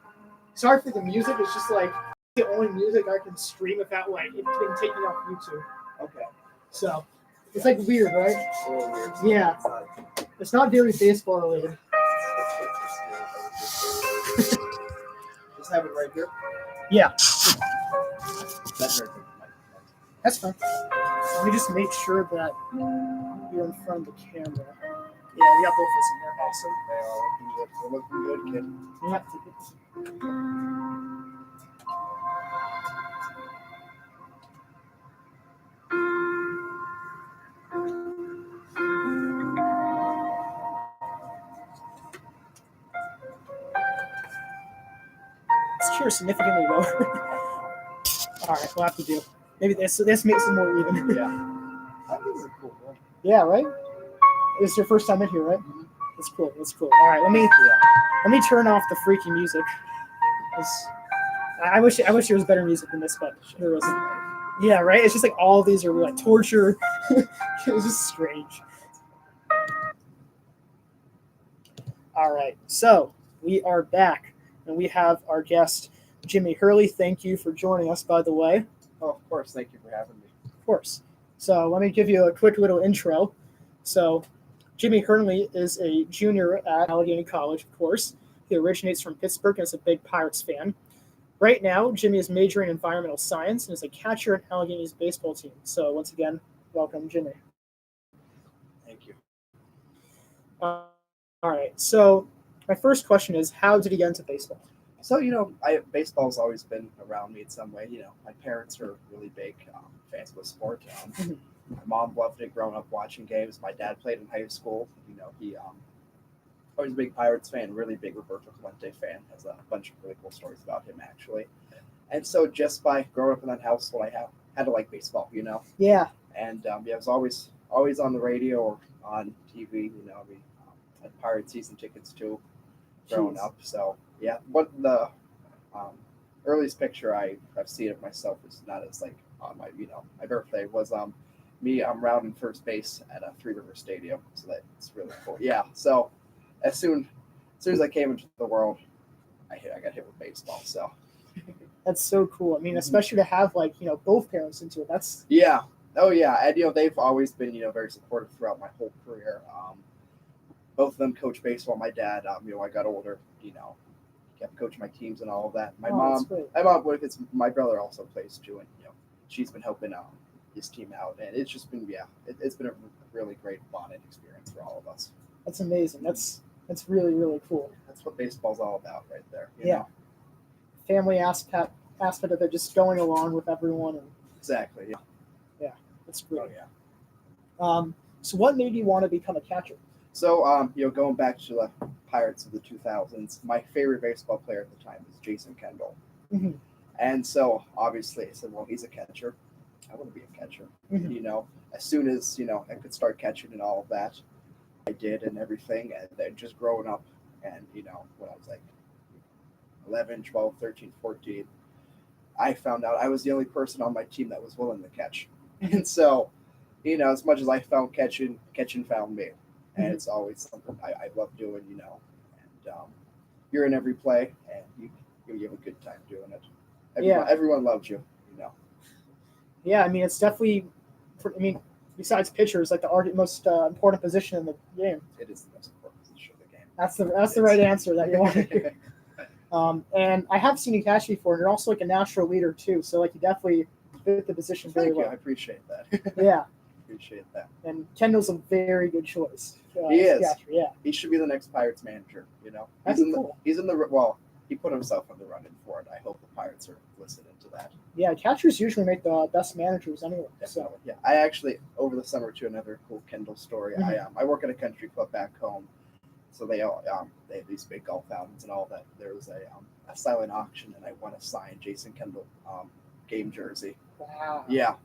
Sorry for the music. It's just like the only music I can stream without like it's been taken off YouTube. Okay. So it's like weird, right? A little weird. Yeah. It's not very baseball related. Just have it right here. Yeah. That's very good. That's fine. Let me just make sure that you're in front of the camera. Yeah, we got both of us in there. Awesome. They're looking good, kid. Yeah. This chair is significantly lower. All right, we'll have to do. Maybe this makes it more even. Yeah. I think it's cool, man. Yeah, right? This is your first time in here, right? Mm-hmm. That's cool. That's cool. All right, let me turn off the freaky music. I wish there was better music than this, but there wasn't. Yeah, right? It's just like all of these are like torture. It's just strange. All right, so we are back, and we have our guest, Jimmy Hurley. Thank you for joining us, by the way. Oh, of course. Thank you for having me. Of course. So let me give you a quick little intro. So Jimmy Hurley is a junior at Allegheny College, of course. He originates from Pittsburgh and is a big Pirates fan. Right now, Jimmy is majoring in environmental science and is a catcher in Allegheny's baseball team. So once again, welcome, Jimmy. Thank you. All right. So my first question is, how did he get into baseball? So, baseball's always been around me in some way. My parents are really big fans of the sport. My mom loved it growing up watching games. My dad played in high school. He always a big Pirates fan, really big Roberto Clemente fan. Has a bunch of really cool stories about him, actually. And so just by growing up in that household, I had to like baseball, Yeah. And I was always on the radio or on TV. We had Pirate season tickets too, growing Jeez. up. So yeah, what the earliest picture I've seen of myself is not as like on my birthday was me rounding first base at a Three River Stadium. So that's really cool. Yeah. So as soon as I came into the world, I got hit with baseball. So That's so cool. I mean, especially to have both parents into it. That's yeah. Oh yeah. And they've always been very supportive throughout my whole career. Both of them coach baseball. My dad, I got older, kept coaching my teams and all of that. My that's mom, great. my brother also plays too, and she's been helping his team out, and it's just been it's been a really great bonding experience for all of us. That's amazing. That's really, really cool. That's what baseball's all about, right there. Yeah. Family aspect of it, just going along with everyone, and Exactly. Yeah. that's great. Oh yeah. So what made you want to become a catcher? So going back to the Pirates of the 2000s, my favorite baseball player at the time was Jason Kendall. Mm-hmm. And so obviously I said, well, he's a catcher. I want to be a catcher. Mhm. As soon as, I could start catching and all of that, I did and everything. And then just growing up and, when I was like 11, 12, 13, 14, I found out I was the only person on my team that was willing to catch. And so, as much as I found catching found me. And it's always something I love doing, and you're in every play and you have a good time doing it. Everyone loves you, Yeah, I mean, it's definitely. Besides pitchers, like the most important position in the game. It is the most important position of the game. That's the right answer that you want to hear. And I have seen you catch before, and you're also like a natural leader too. So you definitely fit the position very well. I appreciate that. Yeah. Appreciate that. And Kendall's a very good choice. He is. Catcher, yeah. He should be the next Pirates manager. That's cool. He's in the he put himself in the running for it. I hope the Pirates are listening to that. Yeah, catchers usually make the best managers anyway. Definitely. So yeah, I actually over the summer to another cool Kendall story. Mm-hmm. I work at a country club back home, so they have these big golf outings and all that. There was a silent auction, and I won a signed Jason Kendall game jersey. Wow. Yeah.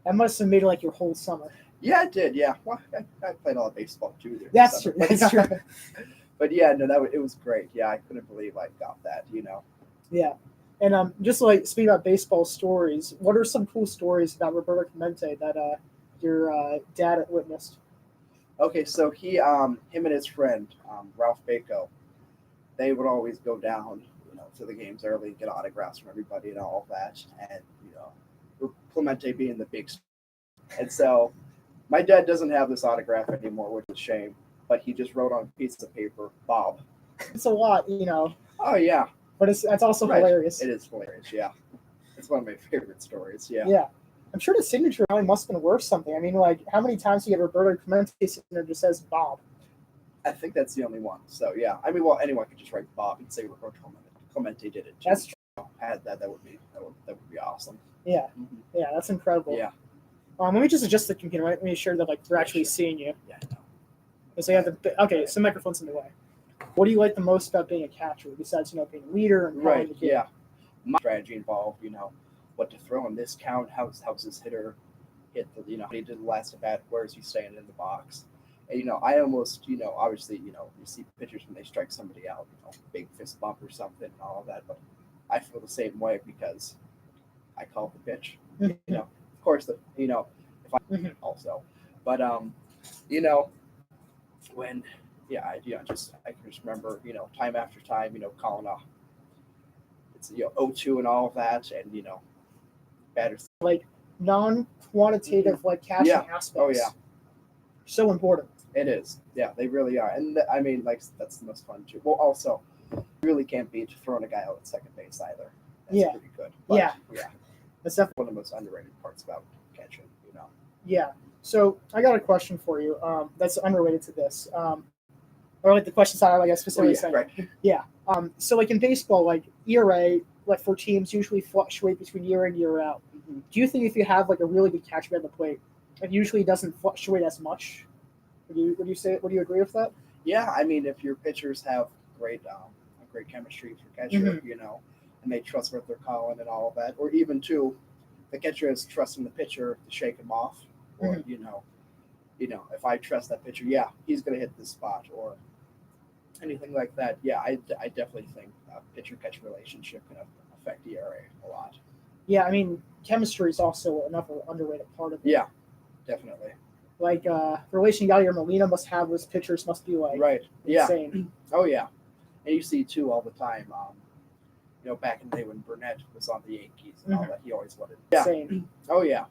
That must have made your whole summer. Yeah, it did. Yeah. Well, I played a lot of baseball too. That's true. That's true. But yeah, no, it was great. Yeah, I couldn't believe I got that. Yeah, and just speaking about baseball stories, what are some cool stories about Roberto Clemente that your dad witnessed? Okay, so him and his friend Ralph Bacot, they would always go down, to the games early, get autographs from everybody and all of that, and Clemente being the big star. And so my dad doesn't have this autograph anymore, which is a shame, but he just wrote on a piece of paper, Bob. It's a lot, Oh yeah. But it's also Right. hilarious. It is hilarious, yeah. It's one of my favorite stories, yeah. Yeah. I'm sure the signature probably must have been worth something. I mean, how many times do you get Roberto Clemente's signature just says Bob? I think that's the only one. So yeah. I mean, well, anyone could just write Bob and say Roberto Clemente did it too. That's true. Had that would be awesome. Yeah. Mm-hmm. Yeah, that's incredible. Yeah. Let me just adjust the computer, right? Make sure that we're actually seeing you. Yeah, I know. So you have so microphone's in the way. What do you like the most about being a catcher, besides being a leader and calling the game? Yeah. My strategy involved, what to throw in this count, how's this hitter hit the he did the last at bat, where is he staying in the box? And I almost, obviously, you see pitchers when they strike somebody out, big fist bump or something and all of that, but I feel the same way because I call the pitch. Mm-hmm. Of course, if I Mm-hmm. also, but when yeah, I can just remember, time after time, calling off. It's 0-2 and all of that, and batters. Like non-quantitative, like catching Yeah. aspects. Oh yeah, So important. it is. Yeah, they really are, and I mean, like that's the most fun too. Well, also, you really can't beat throwing a guy out at second base either. That's Yeah. pretty good. But, Yeah. yeah, That's definitely one of the most underrated parts about catching. yeah. So I got a question for you. That's unrelated to this. Or like the questions I like I specifically yeah, said. right. Yeah. So like in baseball, like ERA, like for teams usually fluctuate between year in year out. Mhm. Do you think if you have like a really good catcher at the plate, it usually doesn't fluctuate as much? Would you say? Would you agree with that? Yeah, I mean, if your pitchers have great chemistry with your catcher, and they trust what they're calling and all of that, or even too, the catcher is trusting the pitcher to shake him off, or if I trust that pitcher, yeah, he's gonna hit this spot, or anything like that. Yeah, I definitely think pitcher catcher relationship can affect ERA a lot. Yeah, I mean chemistry is also another underrated part of it. Yeah, definitely. Like the relation Yadier Molina must have with pitchers must be like Right. Yeah. insane. Oh yeah, and you see too all the time. Back in the day when Burnett was on the Yankees and all that, he always wanted. Yeah. Insane. Oh yeah,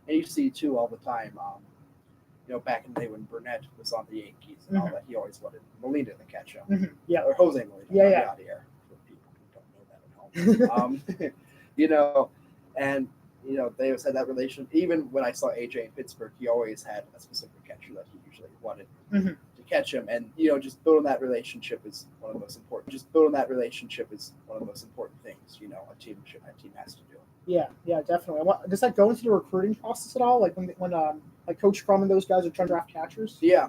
and you see too all the time. Back in the day when Burnett was on the Yankees and all that, he always wanted Molina to catch him. Yeah. Or Jose Molina. Yeah. Out here for people who don't know that at home. And they always had that relation. Even when I saw AJ in Pittsburgh, he always had a specific catcher that he usually wanted to catch him. And just building that relationship is one of the most important. Things a team has to do. Yeah, definitely. Does that go into the recruiting process at all? Like when like Coach Crum and those guys are trying to draft catchers? Yeah.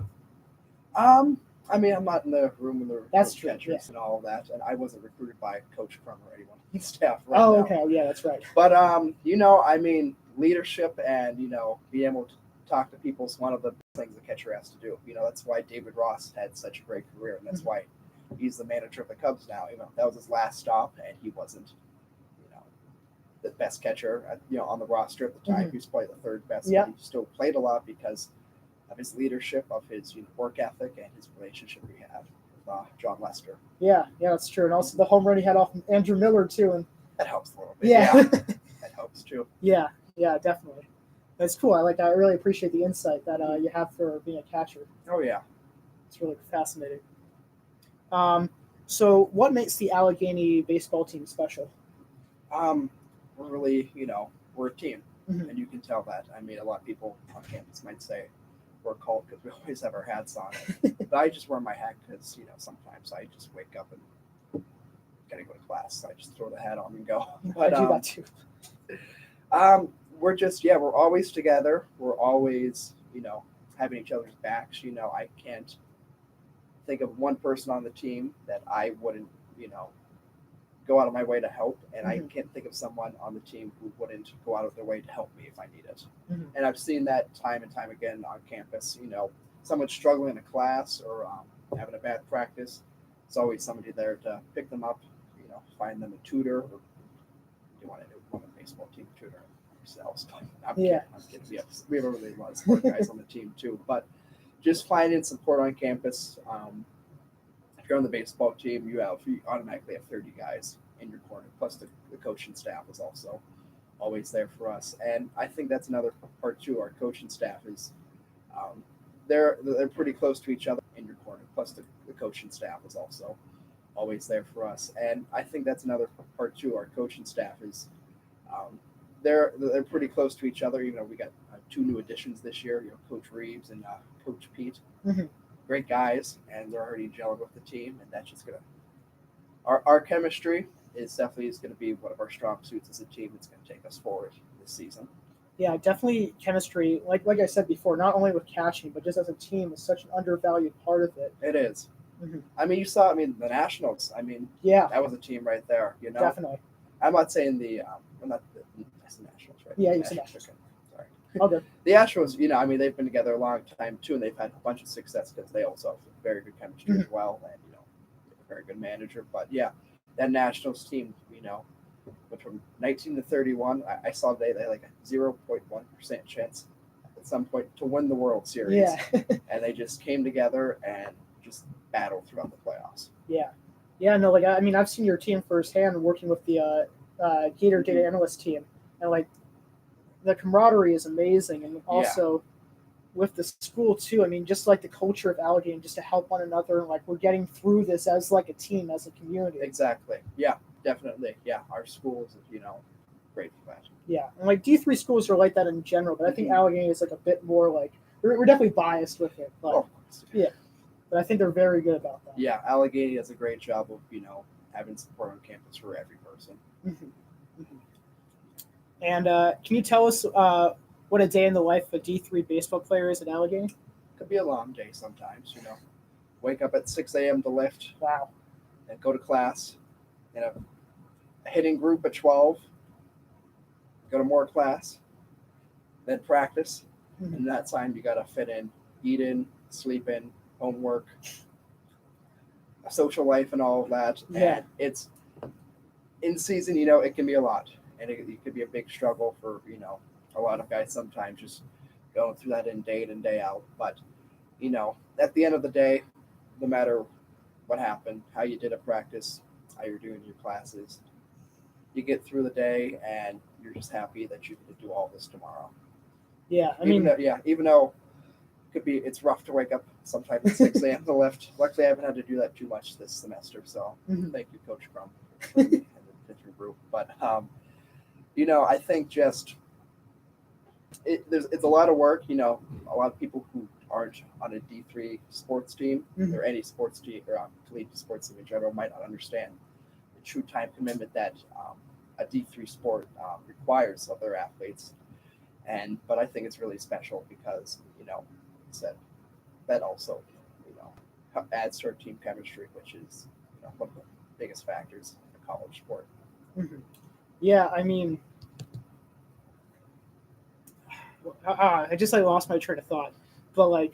I mean, I'm not in the room with the That's true, catchers and all of that, and I wasn't recruited by Coach Crum or anyone on staff. Oh, now. okay. Yeah, that's right. But I mean, leadership and being able to talk to people is one of the things the catcher has to do. That's why David Ross had such a great career, and that's why he's the manager of the Cubs now. That was his last stop, and he wasn't, the best catcher on the roster at the time. He was probably the third best. Yeah. But he still played a lot because of his leadership, of his work ethic, and his relationship he had with John Lester. Yeah, that's true. And also the home run he had off Andrew Miller too, and That helps a little bit. Yeah. That helps too. yeah, definitely. That's cool. I really appreciate the insight that you have for being a catcher. Oh yeah. It's really fascinating. So what makes the Allegheny baseball team special? We're really, we're a team, Mhm. and you can tell that. I mean, a lot of people on campus might say we're a cult because we always have our hats on. But I just wear my hat because, sometimes I just wake up and gotta go to class. So I just throw the hat on and go. But I do that too. we're just, we're always together. We're always, having each other's backs. I can't think of one person on the team that I wouldn't, go out of my way to help, and I can't think of someone on the team who wouldn't go out of their way to help me if I need it. And I've seen that time and time again on campus. Someone struggling in a class or having a bad practice, it's always somebody there to pick them up, find them a tutor, or you want to do one a baseball team tutor ourselves. I'm kidding. We have a really lot of sport guys on the team too, but just finding support on campus. If you're on the baseball team, you automatically have 30 guys in your corner. Plus, the coaching staff is also always there for us, and I think that's another part too. Our coaching staff is they're pretty close to each other in your corner. Plus, the coaching staff is also always there for us, and I think that's another part too. Our coaching staff is they're pretty close to each other. Even though we got 2 new additions this year, Coach Reeves and Coach Pete. Great guys, and they're already gelling with the team, and that's just gonna our chemistry is definitely gonna be one of our strong suits as a team. It's gonna take us forward this season. Yeah, definitely chemistry. Like I said before, not only with catching, but just as a team, is such an undervalued part of it. It is. Mhm. I mean, you saw. I mean, the Nationals. I mean, Yeah, that was a team right there. definitely. I'm not saying that's the Nationals, right? Yeah, you said Nationals. Okay. Sorry. Okay. The Astros, I mean, they've been together a long time too, and they've had a bunch of success because they also have very good chemistry as well, and a very good manager. But yeah, that Nationals team, went from 19 to 31. I saw they had like a 0.1% chance at some point to win the World Series, Yeah. and they just came together and just battle throughout the playoffs. Yeah, no, like I mean, I've seen your team firsthand working with the Gator data analyst team, and like the camaraderie is amazing, and also with the school too. I mean, just like the culture of Allegheny, just to help one another, and like we're getting through this as like a team, as a community. Exactly. Yeah, definitely. Yeah, our school is great for that. Yeah, and like D3 schools are like that in general, but I think Allegheny is like a bit more like we're definitely biased with it, but but I think they're very good about that. Yeah, Allegheny does a great job of having support on campus for every person. And can you tell us what a day in the life of a D3 baseball player is at Allegheny? Could be a long day sometimes. Wake up at 6 a.m. to lift. Wow. And go to class. A hitting group at 12. Go to more class. Then practice. And that time you got to fit in, eat in, sleep in, homework, a social life, and all of that. Yeah. And it's in season, it can be a lot. And it could be a big struggle for, a lot of guys sometimes just going through that in day out. But, at the end of the day, no matter what happened, how you did at practice, how you're doing your classes, you get through the day and you're just happy that you get to do all this tomorrow. Yeah, even though it's rough to wake up sometimes at 6 a.m. to lift. Luckily, I haven't had to do that too much this semester, so thank you, Coach Crum, and the pitching group. But I think just it's a lot of work. A lot of people who aren't on a D3 sports team or any sports team or collegiate sports team in general might not understand the true time commitment that a D3 sport requires of their athletes. But I think it's really special because that also adds to our team chemistry, which is one of the biggest factors in a college sport. Yeah, I mean, I just lost my train of thought, but I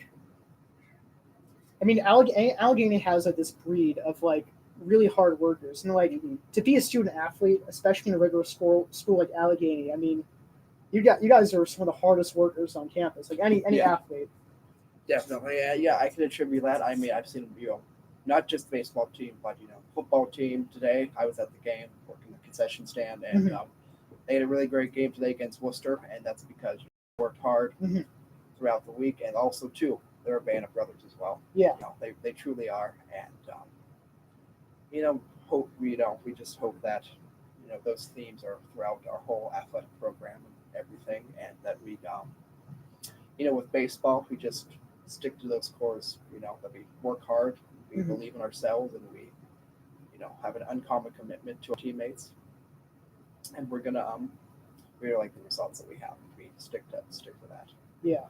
mean, Allegheny has this breed of really hard workers, and to be a student athlete, especially in a regular school like Allegheny, I mean, you guys are some of the hardest workers on campus, any athlete. Definitely, yeah, I can attribute that. I mean, I've seen not just the baseball team, but football team today. I was at the game, working the concession stand, and they had a really great game today against Worcester, and that's because they worked hard throughout the week, and also too, they're a band of brothers as well. Yeah, they truly are, and we just hope that those themes are throughout our whole athletic program and everything, and that we with baseball we just stick to those cores, that we work hard, we believe in ourselves, and we have an uncommon commitment to our teammates, and we're gonna really like the results that we have. We stick to that. Yeah,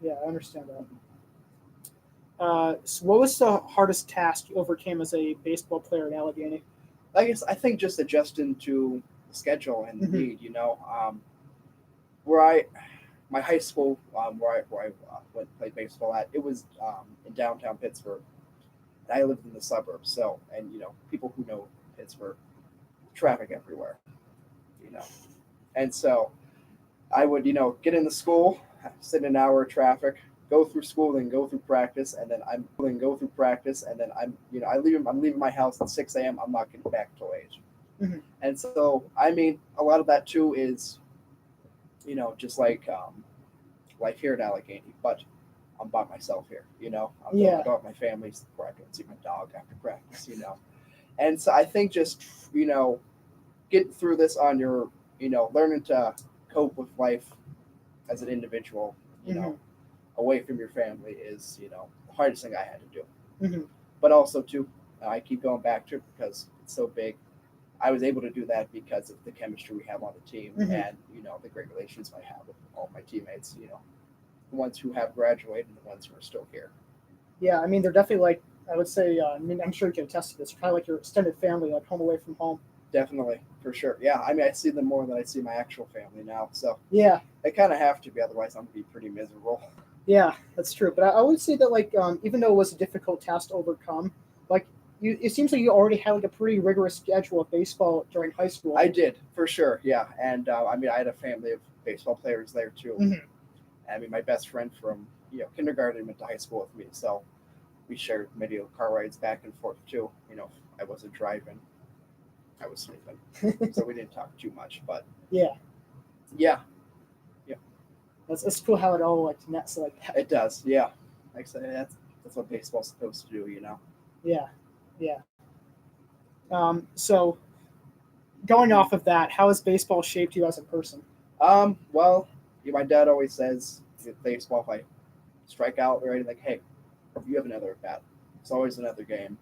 I understand that. So what was the hardest task you overcame as a baseball player at Allegheny? I think just adjusting to the schedule and the need. Where my high school where I went and played baseball at, it was in downtown Pittsburgh. And I lived in the suburbs, so people who know Pittsburgh, traffic everywhere. And so I would get into school, sit in an hour of traffic, go through school, then go through practice, and then I'm leaving my house at 6 a.m. I'm not getting back till 8. And so I mean, a lot of that too is just like life here at Allegheny, but I'm by myself here. I don't have my family where I can see my dog after practice. And so I think just getting through this on your learning to cope with life as an individual, away from your family is the hardest thing I had to do. But also too, I keep going back to it because it's so big. I was able to do that because of the chemistry we have on the team and the great relations I have with all my teammates. The ones who have graduated and the ones who are still here. Yeah, I mean, they're definitely I would say, I mean, I'm sure you can attest to this, kind of like your extended family, like home away from home. Definitely, for sure. Yeah, I mean, I see them more than I see my actual family now. So yeah, they kind of have to be, otherwise I'm going to be pretty miserable. Yeah, that's true. But I would say that even though it was a difficult task to overcome, it seems like you already had a pretty rigorous schedule of baseball during high school. I did, for sure. Yeah, and I mean, I had a family of baseball players there too. I mean, my best friend from kindergarten went to high school with me. So we shared many car rides back and forth too. You know, I wasn't driving, I was sleeping, so we didn't talk too much. But Yeah, yeah, that's cool how it all like nets like that. it does. Yeah, like I said, that's what baseball's supposed to do. You know. Yeah, yeah. So going off of that, how has baseball shaped you as a person? Well, my dad always says with baseball, if I strike out or anything, like, hey, you have another at bat. It's always another game.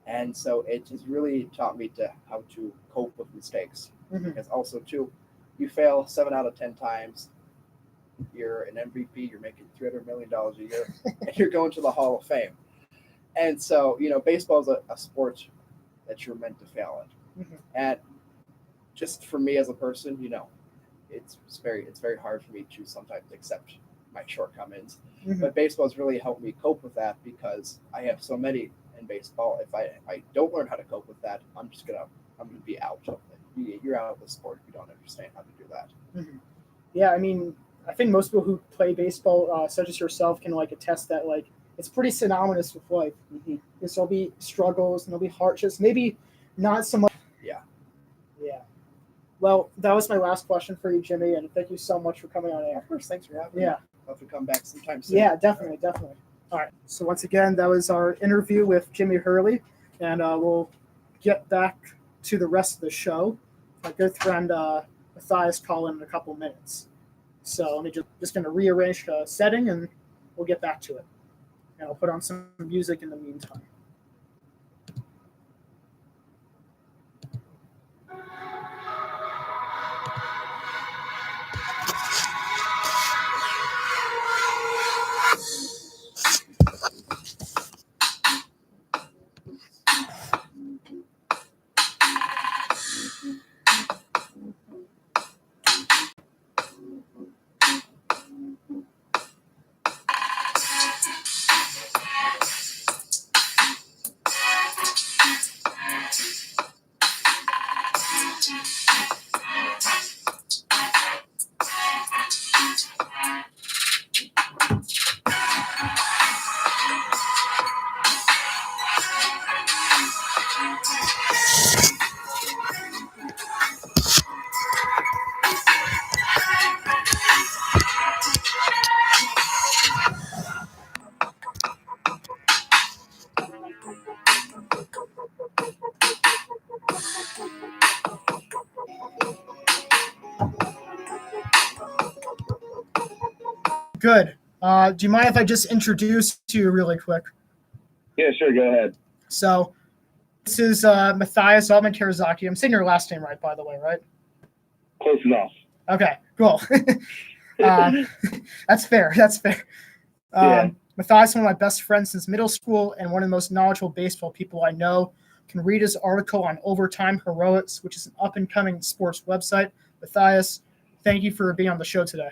And so it just really taught me to how to cope with mistakes. Mhm. Because also too, you fail 7 out of 10 times, you're an MVP, you're making $300 million a year, and you're going to the Hall of Fame. And so, baseball is a sport that you're meant to fail at. Mhm. And just for me as a person, it's very hard for me to sometimes accept my shortcomings. Mhm. But baseball has really helped me cope with that because I have so many in baseball. If I don't learn how to cope with that, I'm gonna be out of it. You're out of the sport if you don't understand how to do that. Mhm. Yeah, I mean, I think most people who play baseball, such as yourself, can like attest that like it's pretty synonymous with life. Mm-hmm. There'll be struggles and there'll be hardships. Maybe not so much. Yeah. Yeah. Well, that was my last question for you, Jimmy, and thank you so much for coming on air. Of course, thanks for having me. Yeah. I'll have to come back sometime soon. Yeah, definitely. All right. So once again, that was our interview with Jimmy Hurley, and we'll get back to the rest of the show. My good friend Matthias call in a couple minutes. So let me just going to rearrange the setting, and we'll get back to it. And I'll put on some music in the meantime. Good. Do you mind if I just introduce you really quick? Yeah, sure. Go ahead. So this is Matthias Altman-Terzaki. I'm saying your last name right, by the way, right? Close enough. Okay, cool. That's fair. Yeah. Matthias is one of my best friends since middle school and one of the most knowledgeable baseball people I know. You can read his article on Overtime Heroics, which is an up-and-coming sports website. Matthias, thank you for being on the show today.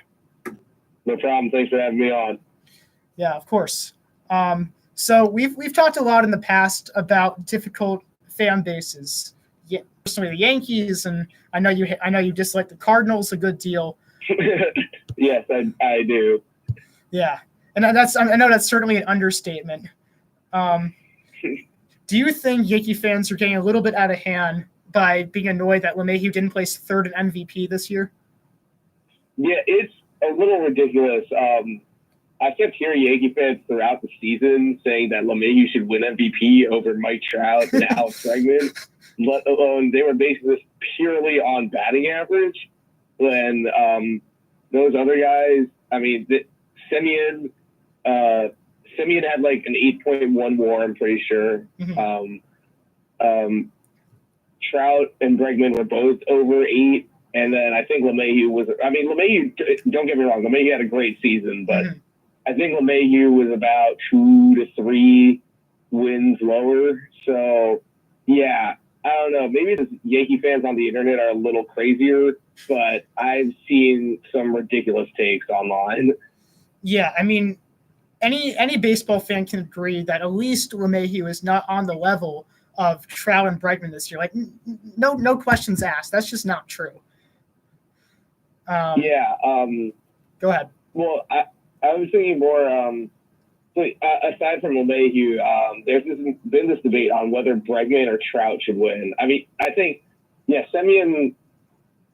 No problem. Thanks for having me on. Yeah, of course. So we've talked a lot in the past about difficult fan bases. Yeah, personally the Yankees, and I know you dislike the Cardinals a good deal. Yes, I do. Yeah, and I know that's certainly an understatement. Do you think Yankee fans are getting a little bit out of hand by being annoyed that LeMahieu didn't place third in MVP this year? Yeah, it's a little ridiculous. I kept hearing Yankee fans throughout the season saying that LeMahieu should win MVP over Mike Trout and Alex Bregman, let alone they were basing this purely on batting average. When those other guys, I mean, Semien had like an 8.1 WAR, I'm pretty sure. Mm-hmm. Trout and Bregman were both over 8. And then I think LeMahieu, don't get me wrong, LeMahieu had a great season, but Mm-hmm. I think LeMahieu was about 2 to 3 wins lower. So, yeah, I don't know. Maybe the Yankee fans on the internet are a little crazier, but I've seen some ridiculous takes online. Yeah, I mean, any baseball fan can agree that at least LeMahieu is not on the level of Trout and Bregman this year. Like, no questions asked. That's just not true. Yeah. Go ahead. Well, I was thinking more So aside from LeMahieu, there's been this debate on whether Bregman or Trout should win. I mean, I think, Semien.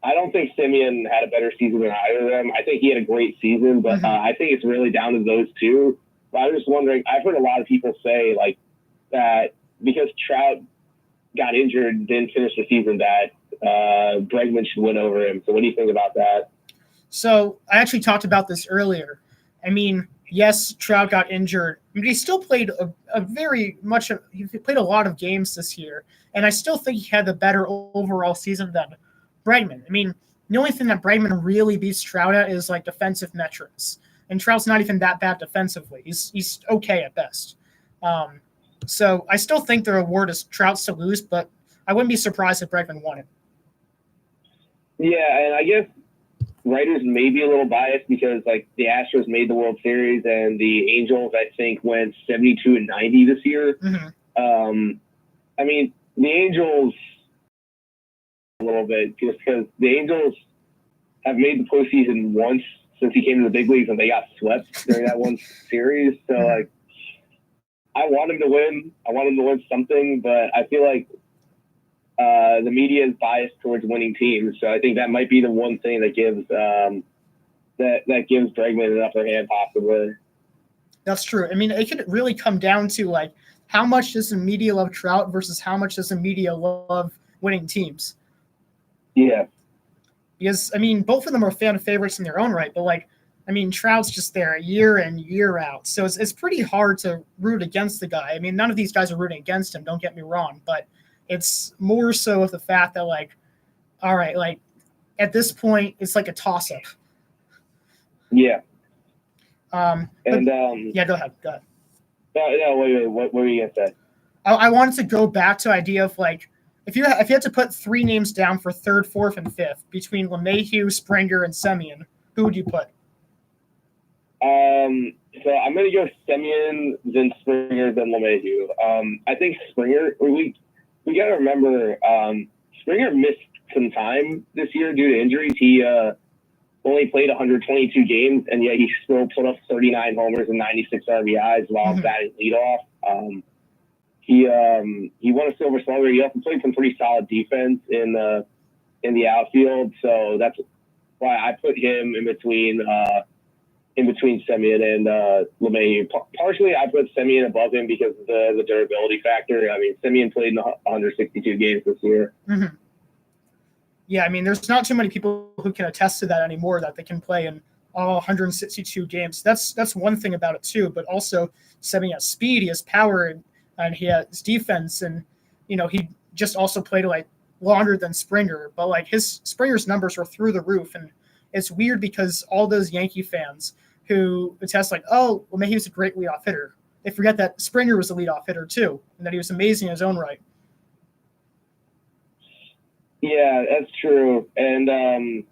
I don't think Semien had a better season than either of them. I think he had a great season, but I think it's really down to those two. But I was just wondering. I've heard a lot of people say like that because Trout got injured, didn't finish the season, that Bregman should win over him. So what do you think about that? So I actually talked about this earlier. I mean, yes, Trout got injured, but he still played he played a lot of games this year, and I still think he had the better overall season than Bregman. I mean, the only thing that Bregman really beats Trout at is like defensive metrics, and Trout's not even that bad defensively. He's okay at best. So I still think the reward is Trout's to lose, but I wouldn't be surprised if Bregman won it. Yeah, and I guess writers may be a little biased because like the Astros made the World Series and the Angels, I think, went 72-90 this year. Mm-hmm. I mean, the Angels a little bit just because the Angels have made the postseason once since he came to the big leagues and they got swept during that one series. So like, I want him to win. I want him to win something, but I feel like the media is biased towards winning teams, so I think that might be the one thing that gives that gives Bregman an upper hand, possibly. That's true. I mean, it could really come down to like how much does the media love Trout versus how much does the media love winning teams. Yeah. Because I mean, both of them are fan favorites in their own right, but like, I mean, Trout's just there year in, year out, so it's pretty hard to root against the guy. I mean, none of these guys are rooting against him. Don't get me wrong, but it's more so of the fact that, like, all right, like, at this point, it's like a toss-up. Yeah. Yeah, go ahead. No, wait. What were you going to say? I wanted to go back to the idea of, like, if you had to put three names down for third, fourth, and fifth between LeMahieu, Springer, and Semien, who would you put? So I'm going to go Semien, then Springer, then LeMahieu. I think Springer, we got to remember, Springer missed some time this year due to injuries. He only played 122 games, and yet he still put up 39 homers and 96 RBIs while batting leadoff. He won a Silver Slugger. He also played some pretty solid defense in the outfield, so that's why I put him in between Semien and LeMahieu. Partially, I put Semien above him because of the durability factor. I mean, Semien played in 162 games this year. Mm-hmm. Yeah, I mean, there's not too many people who can attest to that anymore, that they can play in all 162 games. That's one thing about it, too. But also, Semien has speed, he has power, and he has defense. And, he just also played, like, longer than Springer. But, like, Springer's numbers are through the roof. And it's weird because all those Yankee fans who attest like, oh, well, maybe he was a great leadoff hitter, they forget that Springer was a leadoff hitter too, and that he was amazing in his own right. Yeah, that's true. And I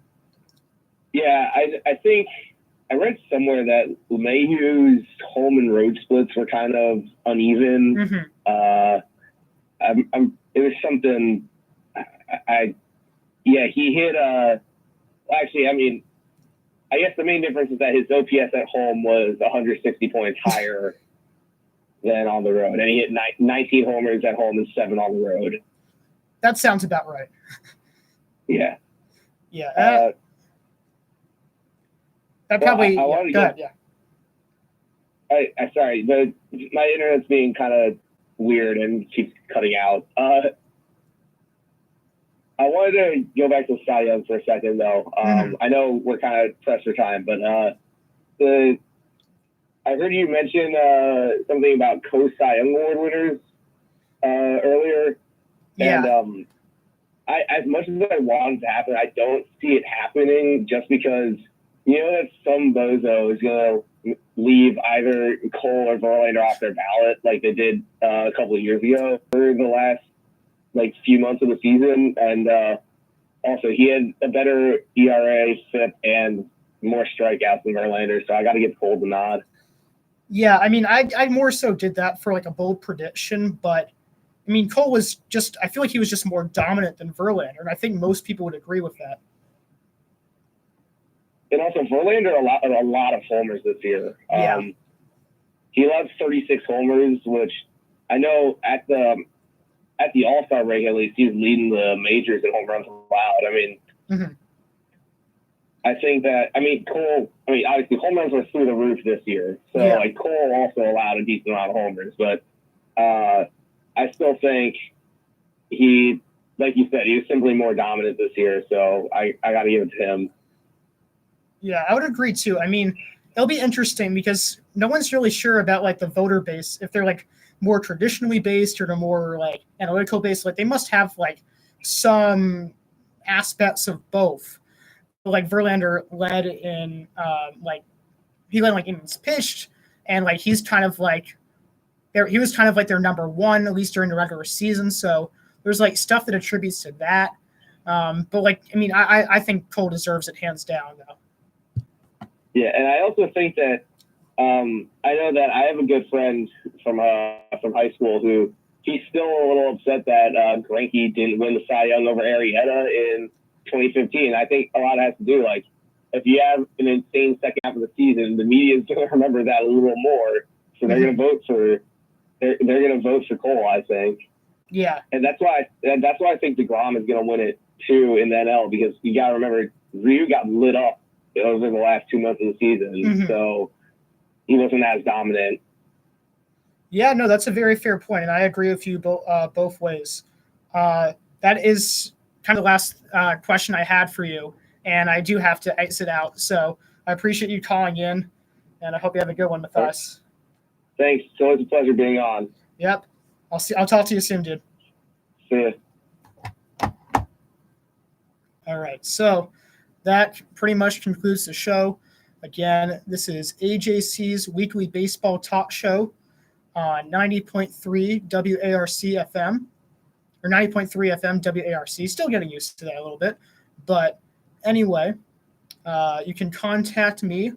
think I read somewhere that LeMahieu's home and road splits were kind of uneven. Mm-hmm. It was something. He hit. Actually, I mean, I guess the main difference is that his OPS at home was 160 points higher than on the road, and he hit 19 homers at home and 7 on the road. That sounds about right. Yeah. Yeah. That probably. Go ahead. Yeah. Sorry, my internet's being kind of weird and keeps cutting out. I wanted to go back to Cy Young for a second, though. I know we're kind of pressed for time, but I heard you mention something about co-Cy Young Award winners earlier. Yeah. And as much as I want it to happen, I don't see it happening just because that some bozo is going to leave either Cole or Verlander off their ballot like they did a couple of years ago for the last few months of the season. And also he had a better ERA, FIP, and more strikeouts than Verlander, so I got to give Cole the nod. Yeah, I mean, I more so did that for a bold prediction, but I mean, Cole was I feel like he was just more dominant than Verlander, and I think most people would agree with that. And also, Verlander a lot of homers this year. Yeah. he allowed 36 homers, which I know at the All-Star break, at least, he's leading the majors in home runs allowed. I mean, I think that, Cole, obviously home runs were through the roof this year. So, like, Cole also allowed a decent amount of homers. But I still think he, like you said, he was simply more dominant this year. So I got to give it to him. Yeah, I would agree, too. I mean, it'll be interesting because no one's really sure about, like, the voter base, if they're, like, more traditionally based or more, like, analytical based. Like, they must have, like, some aspects of both. Like Verlander led in he led like innings pitched, and like he's kind of like he was kind of like their number one, at least during the regular season. So there's like stuff that attributes to that. But like I think Cole deserves it hands down though. Yeah, and I also think that I know that I have a good friend from high school who he's still a little upset that Greinke didn't win the Cy Young over Arrieta in 2015. I think a lot has to do, like, if you have an insane second half of the season, the media is going to remember that a little more, so they're going to vote for they're going to vote for Cole, I think. Yeah, and that's why I think DeGrom is going to win it too in the NL, because you got to remember Ryu got lit up over the last 2 months of the season, so he wasn't as dominant. Yeah, no, that's a very fair point, and I agree with you both ways. That is kind of the last question I had for you, and I do have to exit out. So I appreciate you calling in, and I hope you have a good one with us. Thanks. It's always a pleasure being on. Yep. I'll talk to you soon, dude. See ya. All right. So that pretty much concludes the show. Again, this is AJC's weekly baseball talk show on 90.3 WARC FM. Or 90.3 FM WARC. Still getting used to that a little bit. But anyway, you can contact me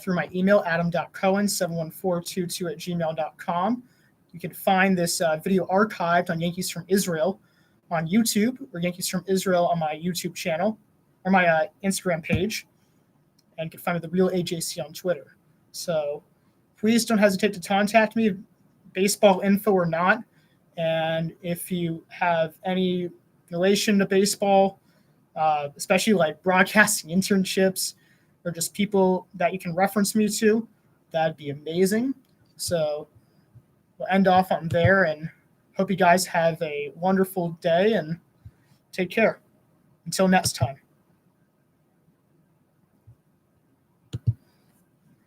through my email, adam.cohen71422@gmail.com. You can find this video archived on Yankees from Israel on YouTube, or Yankees from Israel on my YouTube channel, or my Instagram page. And you can find me The Real AJC on Twitter. So please don't hesitate to contact me, baseball info or not. And if you have any relation to baseball, especially like broadcasting internships or just people that you can reference me to, that'd be amazing. So we'll end off on there, and hope you guys have a wonderful day and take care. Until next time.